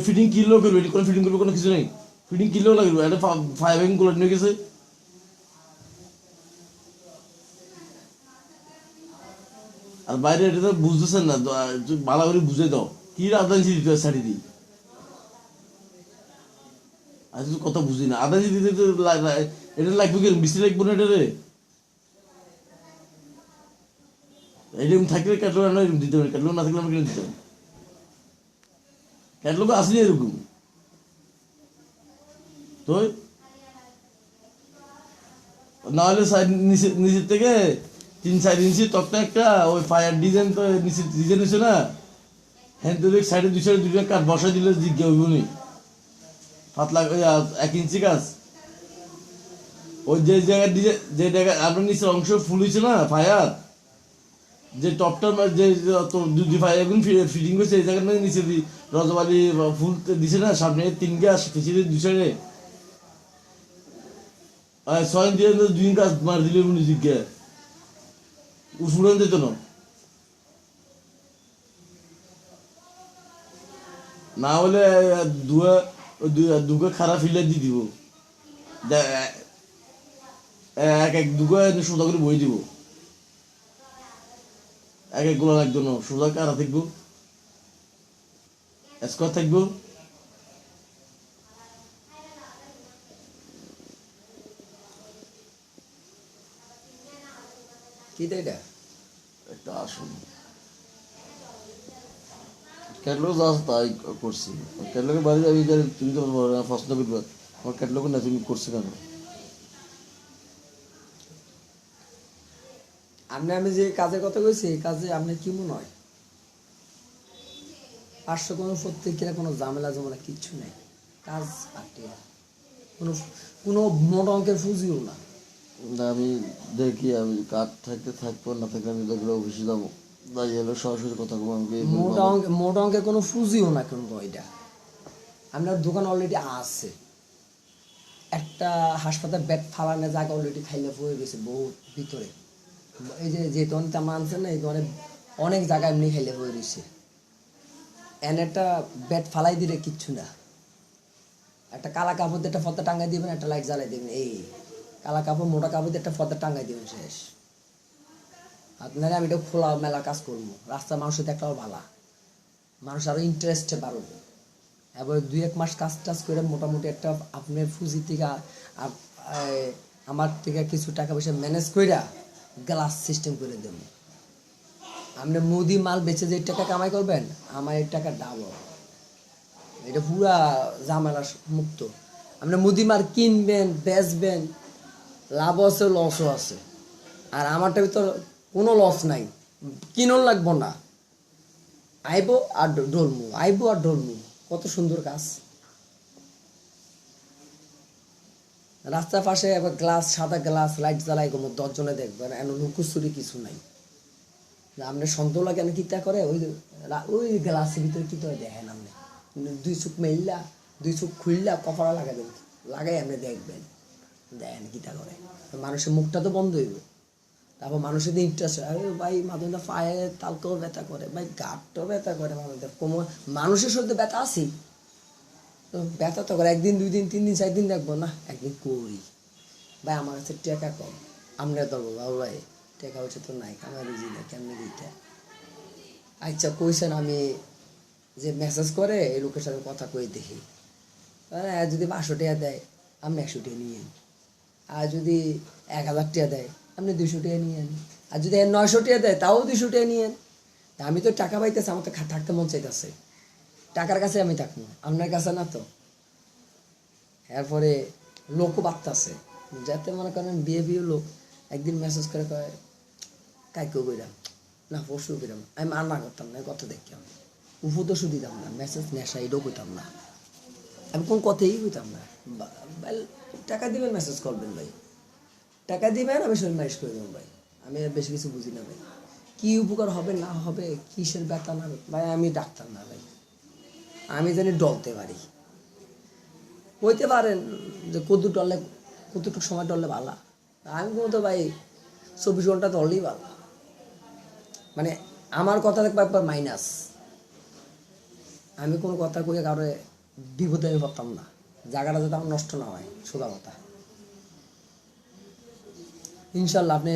ফিটিং কিলো করবে, এটি কোনো ফিটিং করবে কোনো কিছু নেই, ফিটিং কিলো লাগবে। এটা 5 গুলো নিয়ে গেছে। আর বাইরে এটা তো বুঝতেছেন না, ভালো করে বুঝে দাও কি আধা ইঞ্চি দিতে হয় শাড়ি দিই। আচ্ছা তো কথা বুঝি না, আধা ইঞ্চি দিতে এটা লাগবে কি বৃষ্টি লাগবে না? এটা রে এরকম থাকলে ক্যাটলগ আমরা এরকম দিতে পারি, ক্যাটলগ না থাকলে আমরা কিনে দিতাম। ক্যাটলগ আসেনি এরকম তো, না হলে নিচের থেকে 3-4 ইঞ্চি তক্তা একটা ওই ফায়ার ডিজাইন তো নিচে ডিজাইন হয়েছে না, হ্যাঁ তো সাইডে 2 কাঠ বসা দিলে জিজ্ঞা হইব নি, পাতলা 1 ইঞ্চি কাজ। ওই যে জায়গায় যে জায়গায় আপনার নিচের অংশ ফুল হয়েছে না ফায়ার, যে টপটা যে দুই ফায়ার ফিটিং করছে এই জায়গার নিচে রজবালি ফুল দিছে না, সামনে 3 গাছ পিছিয়ে 2 সাইডে 6 ইঞ্চি 2 গাছ মার দিলে উনি জিজ্ঞা উড়ান যেত না। না হলে দুগা খারাপ ফিলে দিয়ে দিব, এক দুগা সোজা করে বই দিব, এক একগুলো লাগতো না, সোজা কারা থাকবো, স্কোয়ার থাকবো। কি তো এটা একটা আসুন ক্যাটলগ আছে তাই করছি। ক্যাটলগের বাইরে আমি জানি তুমি তো পছন্দ করবে, আমার ক্যাটলগ না তুমি করছো কেন? আমি যে কাজের কথা কইছি এই কাজে আপনার কি মনে হয় 500 কোনো প্রত্যেকের কোনো ঝামেলা জমেলা কিচ্ছু নেই, কাজ পাঠিয়ে কোনো কোনো মোটা অঙ্কের ফুজিও না। না আমি দেখি, আমি কাঠ থাকতে থাকবো, না থাকলে আমি দেখলে অফিসে যাবো, তাই এলো সরাসরি কথা বলবো। আমাকে এই বলবো মোটা অঙ্কের কোনো ফুজিও না কিন্তু এটা আপনার দোকান অলরেডি আছে, একটা হাসপাতাল বেড ফালানো জায়গা অলরেডি খাইলে হয়ে গেছে বহুত ভিতরে। এই যে দোকানটা আমরা আনছেন না, এই দোকানে অনেক জায়গায় এমনি খাইলে হয়ে গেছে। এন একটা বেড ফালাই দিলে কিচ্ছু না, একটা কালা কাপড় দিয়ে একটা ফর্দা টাঙ্গাই দিবেন, একটা লাইট জ্বালাই দিবেন, এই কালা কাপড় মোটা কাপড় দিয়ে একটা ফর্দা টাঙ্গাই দিবেন, শেষ। আপনারা আমি এটা খোলা মেলা কাজ করবো, রাস্তা মানুষের দেখলেও ভালো, মানুষ আরো ইন্টারেস্টে বাড়বে। এবার 2-1 মাস কাজ টাজ করে মোটামুটি একটা আপনার ফুজি থেকে আমার থেকে কিছু টাকা পয়সা ম্যানেজ কইরা গ্লাস সিস্টেম করে দেব। আপনি মুদি মাল বেচে যে টাকা কামাই করবেন, আমার এই টাকা ডাবল, এটা পুরা ঝামেলা মুক্ত। আপনি মুদি মাল কিনবেন বেচবেন, লাভ আছে লসও আছে, আর আমারটা ভিতর কোনো লস নাই, কিনোর লাগবো না, আইবো আর ডলমু, আইবো আর ডলমু, কত সুন্দর কাজ। রাস্তার পাশে এবার গ্লাস, সাদা গ্লাস লাইট জ্বালাই কোনো 10 জনে দেখবেন, এন লুকুচুরি কিছু নাই। আপনার সন্দেহ লাগে না কিতা করে, ওই গ্লাসের ভিতরে কি করে দেখেন আপনি, 2 চোখ মেললা 2 চোখ খুললা কপালা লাগাবেন, লাগাই আপনি দেখবেন, দেখেন কিতা করে। মানুষের মুখটা তো বন্ধ হইব, তারপর মানুষের ইন্টারেস্ট, আরে ভাই মাধবদা পায়ে তালকেও ব্যথা করে, ভাই গাঁটটাও ব্যথা করে, কোমর, মানুষের শরীরে ব্যথা আছে তো, ব্যথা তো করে 1 দিন 2 দিন 3 দিন 4 দিন দেখবো না, একদিন করি ভাই আমার কাছে টাকা কম, আমরা ধরবো বাবু ভাই টাকা হচ্ছে তো নাই, আমার বুঝি না কেমনি দিতে। আচ্ছা কইছেন, আমি যে মেসেজ করে এই লোকের সাথে কথা কই দেখি, যদি 500 টাকা দেয় আপনি 100 টাকা নিয়েন, আর যদি 1000 টাকা দেয় আপনি 200 টাকা নিয়েন, আর যদি 900 টাকা দেয় তাও 200 টাকা নিয়েন। আমি তো টাকা পাইতেছি, আমার তো থাকতে মন চাইতেছে, টাকার কাছে আমি থাকবো, আপনার কাছে না তো। এরপরে লোকও বাড়তেছে, যাতে মনে করেন বিয়ে লোক একদিন মেসেজ করে কয় কাইকেও কইরাম না পরশু কইরাম, আমি মানা করতাম না, কথা দেখতাম উপদেশও দিতাম না, মেসেজ নেশা এটাও কইতাম না, আমি কোন কথাই কইতাম না। টাকা দিবেন মেসেজ করবেন ভাই, টাকা দিবেন আমি শরীর মালিশ করে দেবো ভাই, আমি আর বেশি কিছু বুঝি না ভাই, কি উপকার হবে না হবে কিসের ব্যথা না ভাই, আমি ডাক্তার না ভাই, আমি জানি ডলতে পারি। হইতে পারেন যে কতটুকু সময় ডললে ভালো, আমি বলতো ভাই 24 ঘন্টা ডললেই ভালো, মানে আমার কথা দেখবো একবার মাইনাস, আমি কোনো কথা কইয়া কারো বিপদে আমি পারতাম না, জায়গাটা যাতে আমার নষ্ট না হয়, সোজা কথা। ইনশাল্লাহ আপনি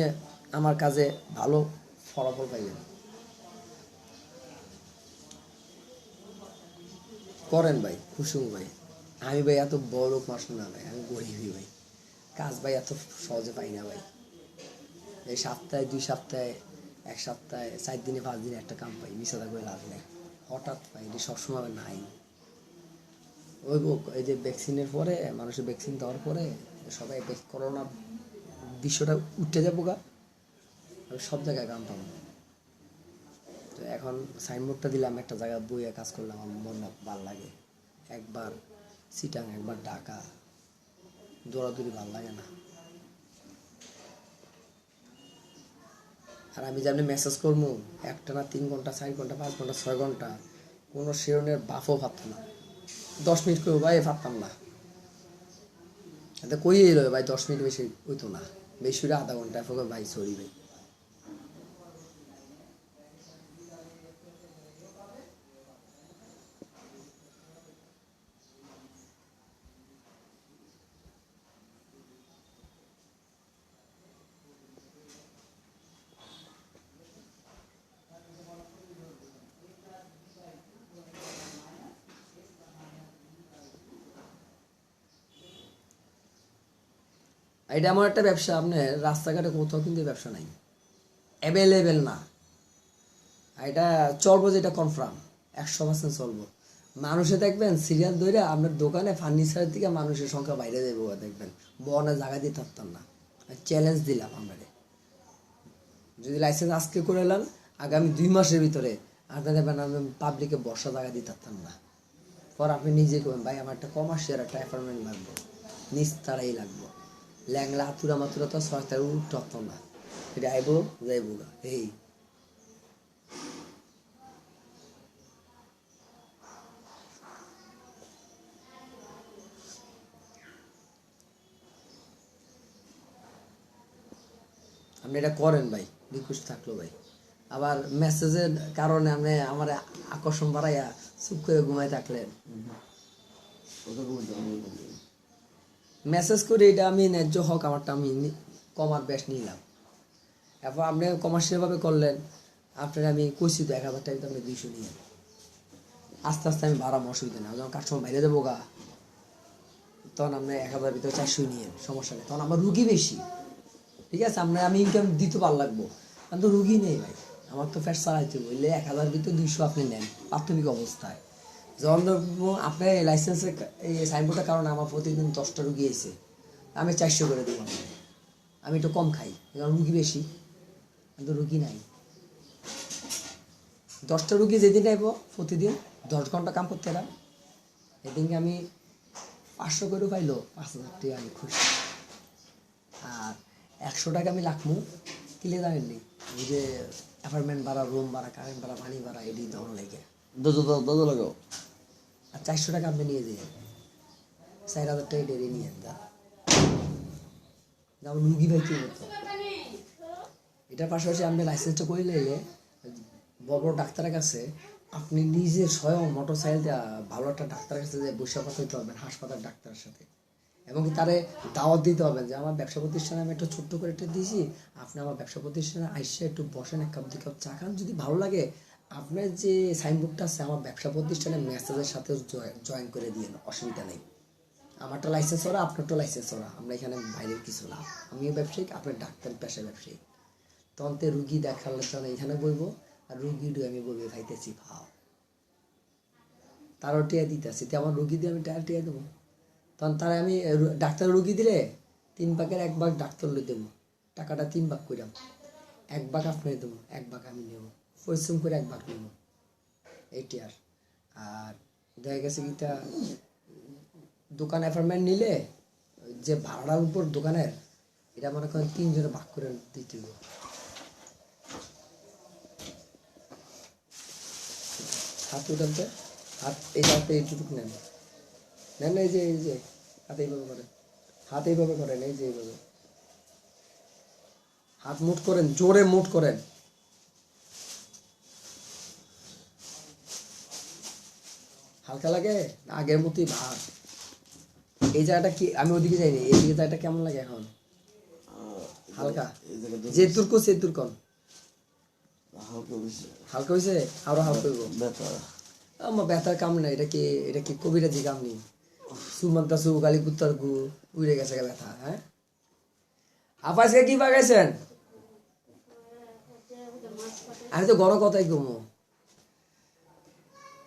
আমার কাজে ভালো ফলাফল পাইবেন, করেন ভাই, খুশি হবো ভাই। আমি ভাই এত বড় লোক মানুষ না ভাই, আমি গরিবই ভাই, কাজ ভাই এত সহজে পাই না ভাই, এই সপ্তাহে 2 সপ্তাহে 1 সপ্তাহে 4 দিনে 5 দিনে একটা কাম পাই, মিশাদা করে লাভ নেই, হঠাৎ পাই, এটি সবসময় নাই। এই যে ভ্যাকসিনের পরে, মানুষের ভ্যাকসিন দেওয়ার পরে সবাই করোনা বিশ্বটা উঠে যাবো গা, আমি সব জায়গায় কাম পাবো। তো এখন সাইনবোর্ডটা দিলাম, একটা জায়গায় বইয়ে কাজ করলাম, আমার মন ভালো লাগে, একবার সিটাং একবার ঢাকা, দৌড়াদৌড়ি ভালো লাগে না। আর আমি যেমনি মেসেজ করবো একটা না 3 ঘন্টা 4 ঘন্টা 5 ঘন্টা 6 ঘন্টা, কোনো শিরনের বাফও ভাবতাম না, 10 মিনিট করবো ভাই ভাবতাম না, এতে কই এলো ভাই 10 মিনিট বেশি হইতো না, বেশি হলে আধা ঘন্টা, ভাই সরি ভাই। এটা এমন একটা ব্যবসা, আপনার রাস্তাঘাটে কোথাও কিন্তু এই ব্যবসা নাই, অ্যাভেলেবেল না। এটা চলবো, যেটা কনফার্ম 100% চলবো। মানুষে দেখবেন সিরিয়াল ধরে আপনার দোকানে ফার্নিচারের দিকে মানুষের সংখ্যা বাইরে যাবো, দেখবেন বনে জায়গা দিতে পারতাম না। চ্যালেঞ্জ দিলাম আমরা, যদি লাইসেন্স আজকে করে এলাম, আগামী 2 মাসের ভিতরে আপনি দেখবেন আমি পাবলিকে বর্ষা জায়গা দিতে পারতাম না। পর আপনি নিজে করবেন, ভাই আমার একটা কমার্শিয়াল একটা অ্যাপার্টমেন্ট লাগবে, নিস্তারাই লাগবো, ল্যাংলা আতুরা মাতুরা তো সরকার উঠতে পারতাম না, এটা আইবো যাইবো গা এই। আপনি এটা করেন ভাই, রিকোয়েস্ট থাকলো ভাই। আবার মেসেজের কারণে আপনি আমার আকর্ষণ বাড়াইয়া চুপ করে ঘুমাই থাকলেন। কথা বলতে মেসেজ করে এটা আমি ন্যায্য হক আমারটা আমি কমার বেশ নিলাম। এরপর আপনি কমার্শিয়ালভাবে করলেন, আপনার আমি কইছি তো 1000 টাকা, আপনি 200 নিয়ে আস্তে আস্তে আমি বাড়াবো, অসুবিধা নেই। যখন কাস্টমার বাইরে দেবো গা, তখন আপনি 1000 ভিতরে 400 নিয়ে, সমস্যা নেই। তখন আমার রুগী বেশি, ঠিক আছে, আপনার আমি ইনকাম দিতে পার লাগবো, আমি তো রুগী নেই ভাই, আমার তো ফ্যাট চালাইতে বললে 1000 ভিতরে 200 আপনি নেন প্রাথমিক অবস্থায়। যখন ধরবো আপনার লাইসেন্সের এই সাইনবোর্ডের কারণে আমার প্রতিদিন 10টা রুগী এসে, আমি 400 করে দেবো। আমি একটু কম খাই কারণ রুগী বেশি, কিন্তু রুগী নাই। 10টা রুগী যেদিন আইব প্রতিদিন 10 ঘন্টা কাম করতে এলাম, এদিনকে আমি 500 করে পাইলো 5000 টাকা আমি খুশি। আর 100 টাকা আমি লাখমু কিলে জানেননি, ওই যে অ্যাপার্টমেন্ট ভাড়া, রুম ভাড়া, কারেন্ট ভাড়া, পানি ভাড়া, এটি দেওয়ানো লাগে। দাদা লাগাও। আর 400 টাকা আপনি নিয়ে যাই, 4000 টাকা ডেরি নিয়ে যান, যেমন রুগী ভাই কি হতো। এটার পাশাপাশি আপনি লাইসেন্সটা করে নিলে বড় বড় ডাক্তারের কাছে আপনি নিজে স্বয়ং মোটর সাইকেল দিয়ে ভালো একটা ডাক্তারের কাছে যে বৈশাখ হইতে পারবেন, হাসপাতাল ডাক্তারের সাথে, এবং কি তারে দাওয়াত দিতে হবে যে আমার ব্যবসা প্রতিষ্ঠানে আমি একটু ছোট্ট করে একটা দিয়েছি, আপনি আমার ব্যবসা প্রতিষ্ঠানে আইসে একটু বসেন, 1 কাপ 2 কাপ চা খান, যদি ভালো লাগে আপনার যে সাইনবোর্ডটা আছে আমার ব্যবসা প্রতিষ্ঠানে মেসেজের সাথে জয়েন করে দিয়ে, অসুবিধা নেই। আমারটা লাইসেন্স ওরা, আপনারটা লাইসেন্স ওরা, আমরা এখানে বাইরের কিছু না, আমিও ব্যবসায়িক, আপনার ডাক্তার পেশায় ব্যবসায়িক। তখন তো রুগী দেখার জন্য এখানে বলবো, আর রুগীটা আমি বলবো খাইতেছি ভাও, তারও টিয়া দিতেছি, তেমন রুগী দিয়ে আমি টায়ার টিয়া দেবো। তখন তারা আমি ডাক্তার রুগী দিলে 3 ভাগের 1 ভাগ ডাক্তার লই দেবো, টাকাটা 3 ভাগ করিলাম, 1 ভাগ আপনার দেবো, 1 ভাগ আমি নেব, পরিশ্রম করে 1 ভাগ নেব এইটি। আর দেখা গেছে কিটা দোকান অ্যাপার্টমেন্ট নিলে যে ভাড়ার উপর দোকানের, এটা মনে করেন 3 জনে ভাগ করে দিতে হবে। হাত উঠানতে, হাত এই হাতে এইটুকু নেন, নেন এই যে হাতে এইভাবে করেন, হাত এইভাবে করেন, এই যে এইভাবে হাত মুট করেন, জোরে মুট করেন। হালকা লাগে না আগের মতোই ভাত। এই জায়গাটা কি, আমি ওদিকে যাইনি, এইদিকে জায়গাটা কেমন লাগে এখন? হালকা, যে তুর্ক সে তুর্কন হালকা হয়েছে, আরো হালকা হইব। আমার ব্যথার কাম না, এটা কি কবিরাজি কাম নেই, সুমান্তা সু গালি কুত্তার গু উড়ে গেছে ব্যথা। হ্যাঁ আপাসকে কি পাকাইছেন? আমি তো গড় কথাই কমো,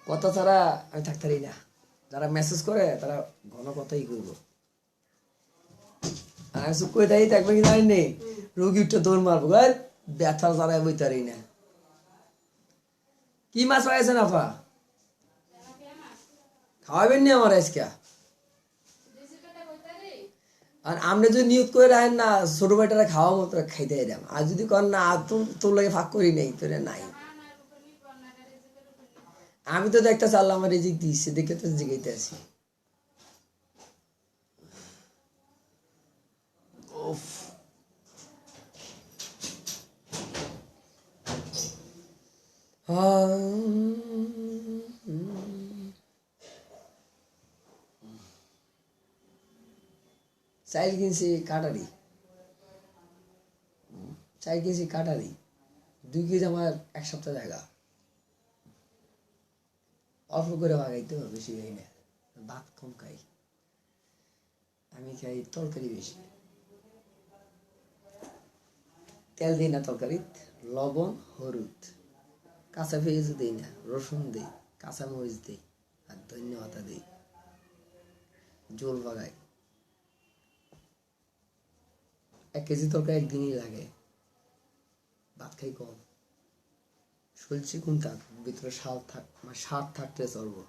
কথা ছাড়া আমি থাকতারি না। যারা মেসেজ করে তারা ঘন কথাই কইব, আমি চুপ করে তাই থাকবে কি জানি নেই, রোগী উঠে দৌড় মারবো, ব্যথা জানাই বইতারি না। কি মাছ পাইছেন আপা? খাওয়াবেন নি আমার আজকে? আর আপনি যদি নিয়োগ করে রাখেন না ছোট ভাইটারা খাওয়া মতো খাইতে এলাম, আর যদি কর না তোর লাগে ফাঁক করি নেই তোরে নাই, আমি তো দেখতে চাল্লাম আমার রিজিক দিচ্ছে দেখে তো জিগাইতে আছি। চাইল কিনছি কাটারি, 2 কেজি আমার 1 সপ্তাহ জায়গা, অল্প করে ভাগাইতে হবে, বেশি খাই না, ভাত কম খাই, আমি খাই তরকারি বেশি। তেল দিই না তরকারিত, লবণ হলুদ, কাঁচা পেঁয়াজ দিই না, রসুন দিই, কাঁচা মরিচ দিই আর ধনিয়া পাতা দিই, জোল বাগাই। 1 কেজি তরকারি একদিনই লাগে, ভাত খাই কম। শরীর চিকুন থাক, ভিতরে সার থাক, মানে সার থাকতে চলবো।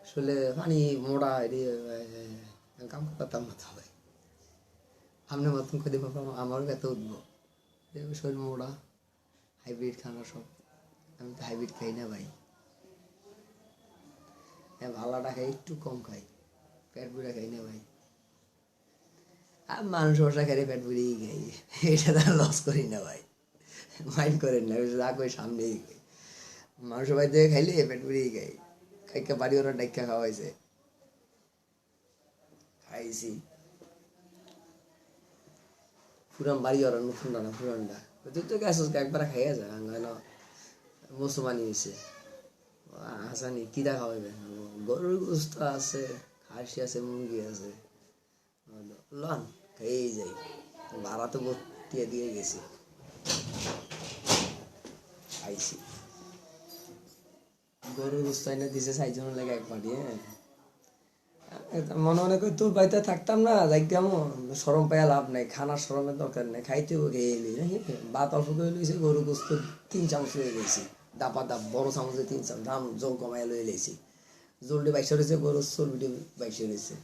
শরীরে পানি মোড়া কাম করতাম না তবে আপনার মতন করে দেবো, আমারও এত উঠবো শরীর মোড়া, হাইব্রিড খানা সব। আমি তো হাইব্রিড খাই না ভাই, হ্যাঁ ভালোটা খাই, একটু কম খাই, পেট বুড়া খাই না ভাই। আর মানুষ বসা খাই পেট বুড়িয়ে খাই, এটা তো লস করি না ভাই, মাইন্ড করেন না, যা করি সামনেই খাই। মানুষ সবাই দিয়ে খাইলে পেট বুড়িয়ে খাই, খাইকা বাড়ি ওরা ডাইকা খাওয়াইছে, খাইছি। পুরান বাড়ি ওরা নতুন না পুরানটা, তুই তো গেছিস একবার খাইয়া যা, মুসলমানি হয়েছে হাসানি কিরা খাওয়াইবেন, গরুর গোস্ত আছে, খাসি আছে, মুরগি আছে, লন খেয়েই যাই। ভাড়া তো বর্তিয়ে দিয়ে গেছি, খাইছি। গরুর গোস্ত এনে দিছে 4 জনের লাগে এক বাড়ি। হ্যাঁ মনে মনে করি তোর বাড়িতে থাকতাম না, যাই কেমন সরম পাইয়া লাভ নাই, খানার সরমের দরকার নেই, খাইতে খেয়ে এলি। ভাত অল্প করে লইছে, গরু গোস্ত 3 চামচ লয়ে গেছি, দাপা দাপ বড় চামচে 3 চামচ, দাম জল কমাই লয়ে লেছি। জলটি 22 রয়েছে, গরুর চর্বিটি 22 রয়েছে,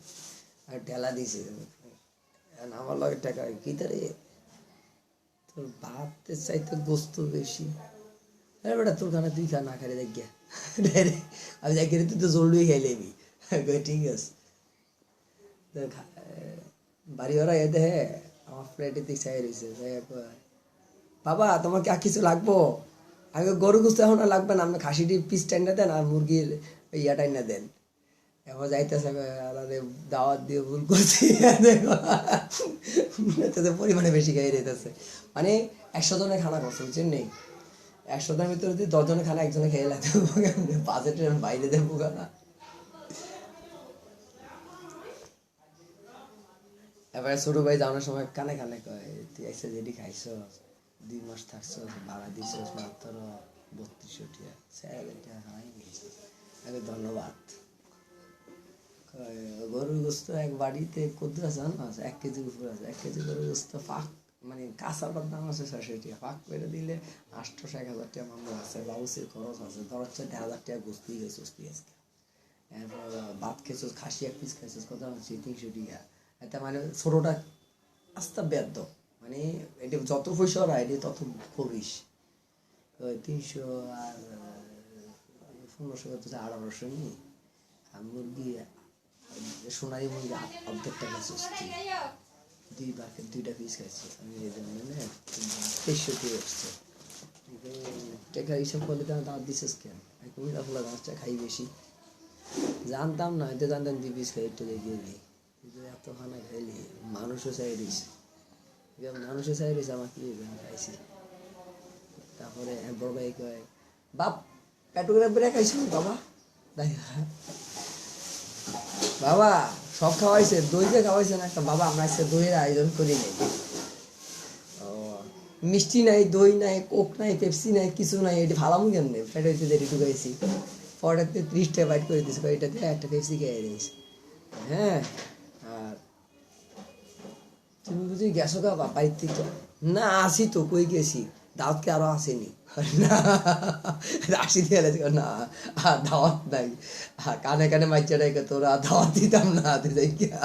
আর ঢেলা দিছে। আমার লগে টাকা কি তারে, তোর ভাতের চাইতে গোস্ত বেশি। আরে বেটা তোর খানা তুই খা, না খারে দেখ গিয়া আমি যাই তুই তো জলদি খাই লেবি। ঠিক আছে, বাড়ি ওরা এতে আমার প্লেটে দিক চাই রয়েছে, বাবা তোমার কি আর কিছু লাগবো? আমি গরু গুস্ত এখন আর লাগবে না, আপনি খাসিটি পিস টাইনা দেন আর মুরগির ইয়া টাইনা দেন। এবার যাইতেছে দাওয়াত দিয়ে ভুল করছি, পরিমাণে বেশি খাই যেতেছে। মানে 100 জনের খানা করছে বুঝছেন নেই, 100 জনের ভিতরে যদি 10 জনের খানা একজনে খেয়ে লাগতে, বাজেটের বাইরে দেবো খানা। এবারে ছোট ভাই যাওয়ার সময় কানে কানে কয়, তুই এসে যেটি খাইছ, 2 মাস থাকছ, ভাড়া দিছ মাত্র 3200 টাকা, 4000 টাকা খানাই গেছে। আরে ধন্যবাদ। গরুর গোস্ত এক বাড়িতে কত আছে 1 কেজির উপরে আছে, 1 কেজি গরুর গোস্ত ফাঁক, মানে কাঁচাটার দাম আছে 600 টাকা, ফাঁক করে দিলে 800-1000 টাকা মামলা আছে, বাবুসির খরচ আছে, ধর হচ্ছে 1000 টাকা গোস্তি গেছে আজকে। এরপর ভাত খেয়েছ, খাসি 1 পিস খাইছিস, কত হচ্ছে 300 টাকা। এটা মানে ছোটোটা আস্তে বেদ্য, মানে এটা যত পয়সা ওরা এটা তত করিস। 300 আর 1500 করতেছে 1800 নি। আর মুরগি সোনারি মুরগি অর্ধেক টাকা সুস্থি, 2টা পিস খাইছি আমি, এই জন্য মানে 2300 টাকা এসছে। টাকা হিসাব করলে তো দাঁত দিছিস কেন, কুমিরা ফোলা গাছটা খাই বেশি, জানতাম না, এটা জানতাম 2 পিস খাই, একটু দেখিয়ে দিই। এত খানা খাইলি মানুষও চাই দিস, মানুষও চাই দিস, আমার কি খাইছি। তারপরে বড় ভাই কয়, বাপ পেটু করে বেড়ে খাইছি বাবা, বাবা সব খাওয়াইছে, দই দিয়ে খাওয়াইছে না একটা, বাবা আমরা আজকে দইয়ের আয়োজন করি নাই। ও মিষ্টি নাই, দই নাই, কোক নাই, পেপসি নাই, কিছু নাই, এটি ভালাম কেমনে, পেটে হইতে দেরি ঢুকাইছি। পরটাতে 30 টাকা বাইট করে দিয়েছে, এটাতে একটা পেপসি খেয়ে দিয়েছি। হ্যাঁ আর তুমি বুঝি গেছো গা বাড়ির থেকে? না আসি তো, কই গেছি, দাওয়াতকে আরো আসেনি না, আসি দিয়ে না দাওয়াত নাই, কানে কানে মাইচা রেখে তোরা দাওয়াত দিতাম না, তুই যাই গিয়া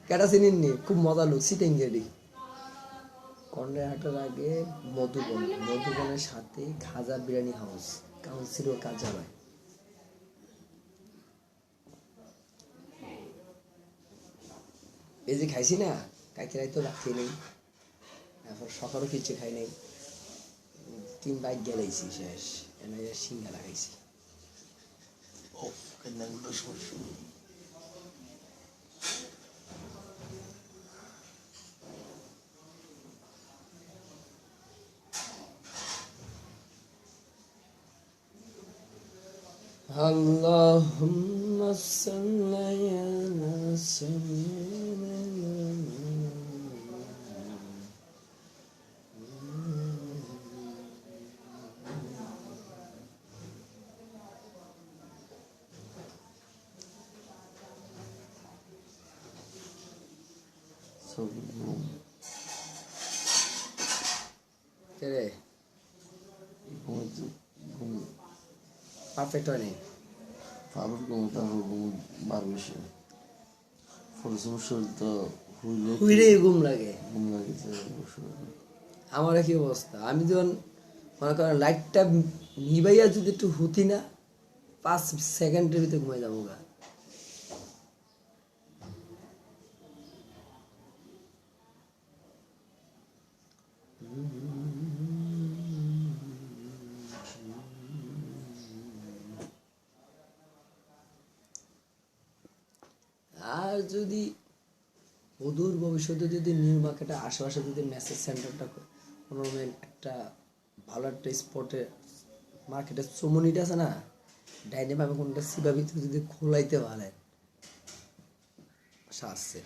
কেটা চিনিনি, খুব মজা লোক, সিটিং গেডি কন্ডে হাটের আগে মধুবন, মধুবনের সাথে খাজা বিরিয়ানি হাউস, কাউন্সিলর কার্যালয়। এই যে খাইছি না, কালকে রাতে তো রাখি নেই, এখন সকালও কিছু খাই নাই, 3 বাইক গেলেইছি শেষ, এনে সিঙ্গা লাগাইছি। Allahumma salli ala sayyidina চোখে ঘুম কে রে ঘুমাইতে ঘুম পারফেক্ট হয়নি ফারুক ঘুম তারপর ঘুম বার বেশি পরিশ্রম শরীর তো হুইলে হুইরে ঘুম লাগে ঘুম লাগেছে আমার কি অবস্থা আমি যখন মনে করেন লাইটটা নিবাইয়া যদি একটু হুতি না 5 সেকেন্ডের ভিতরে ঘুমাই যাবো গা আর যদি অদূর ভবিষ্যতে যদি নিউ মার্কেটের আশেপাশে যদি মেসেজ সেন্টারটা কোনো একটা ভালো একটা স্পটে মার্কেটের চমনিটা আছে না ডাইনে ভাবে কোনটা সিবা ভিতরে যদি খোলাইতে পারে আশা আসছে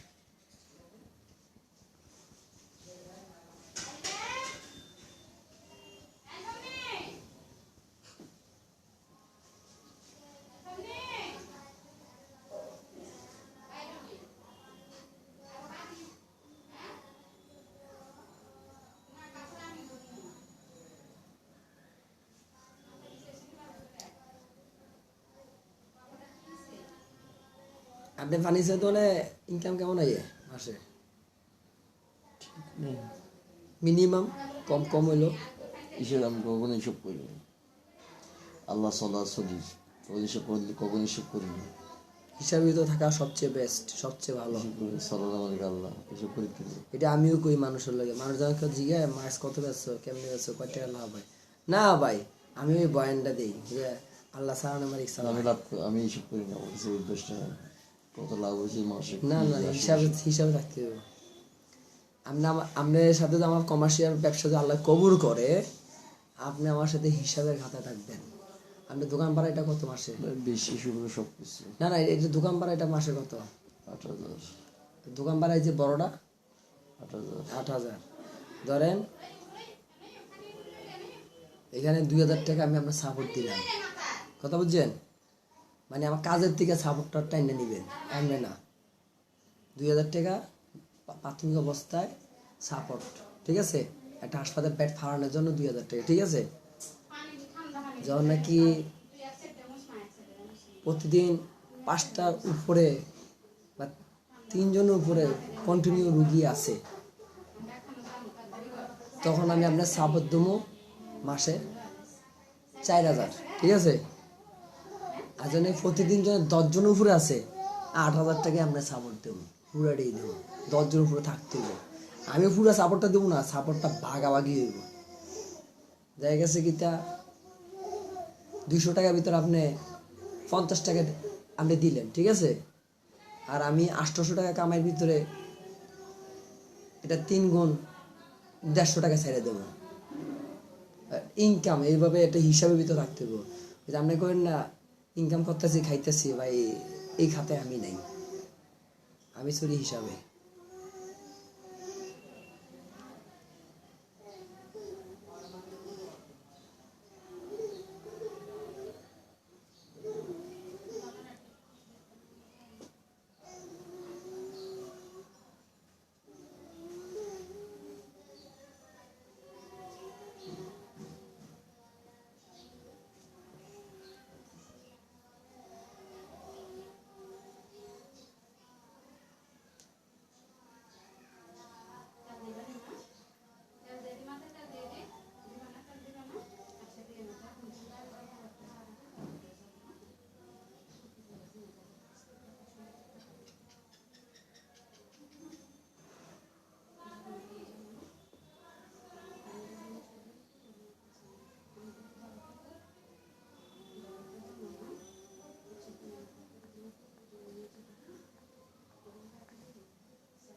আপনি ফার্নিচার দোকানে ইনকাম কেমন হয় মাসে মিনিমাম কম কম হইলো ঈশ্বর আমি কখনো এইসব করিনি আল্লাহ সাল্লাহ সদি এইসব কখনো এইসব করিনি হিসাবে তো থাকা সবচেয়ে বেস্ট সবচেয়ে ভালো সাল্লাহ আমাদের আল্লাহ এইসব করি কিনি এটা আমিও কই মানুষের লাগে মানুষ যখন কেউ জিগায় মাছ কত বেচছো কেমনি বেচছো কয় টাকা লাভ হয় না ভাই আমি ওই বয়ানটা দিই যে আল্লাহ সালাম আমার ইচ্ছা আমি লাভ আমি এইসব করি না বলছি উদ্দেশ্যটা কত লাভ হয়েছে মাসে না না হিসাবে হিসাবে থাকতে হবে আপনার সাথে তো আমার কমার্শিয়াল ব্যবসা যে আল্লাহ কবুল করে আপনি আমার সাথে হিসাবের খাতা থাকবেন আপনি দোকান ভাড়া এটা কত মাসে বেশি শুরু সব কিছু না না এটা দোকান ভাড়া এটা মাসে কত 8,000 দোকান ভাড়া এই যে বড়টা 8,000 8,000 ধরেন এখানে 2,000 টাকা আমি আপনার সাপোর্ট দিলাম কথা বুঝছেন মানে আমার কাজের থেকে সাপোর্টটা টাইনে নেবেন এমনি না 2,000 টাকা প্রাথমিক অবস্থায় সাপোর্ট ঠিক আছে একটা হাসপাতাল বেড ফাড়ানোর জন্য 2,000 টাকা ঠিক আছে যখন নাকি প্রতিদিন 5টার উপরে বা 3 জনের উপরে কন্টিনিউ রুগী আছে তখন আমি আপনার সাপোর্ট দেবো মাসে 4,000 ঠিক আছে আর জন্য প্রতিদিন যখন 10 জনের উপরে আছে 8,000 টাকা আপনার সাপোর্ট দেবো পুরাটাই দেবো 10 জনের উপরে থাকতে হবে আমি পুরো সাপোর্টটা দেবো না সাপোর্টটা ভাগাভাগি হইব দেখা গেছে কি তা 200 টাকার ভিতরে আপনি 50 টাকা আপনি দিলেন ঠিক আছে আর আমি 800 টাকা কামাইয়ের ভিতরে এটা 3 গুণ 150 টাকা ছেড়ে দেবো ইনকাম এইভাবে একটা হিসাবের ভিতরে রাখতে হবে যে আপনি করেন না ইনকাম করতেছি খাইতেছি ভাই এই খাতে আমি নাই আমি চলি হিসাবে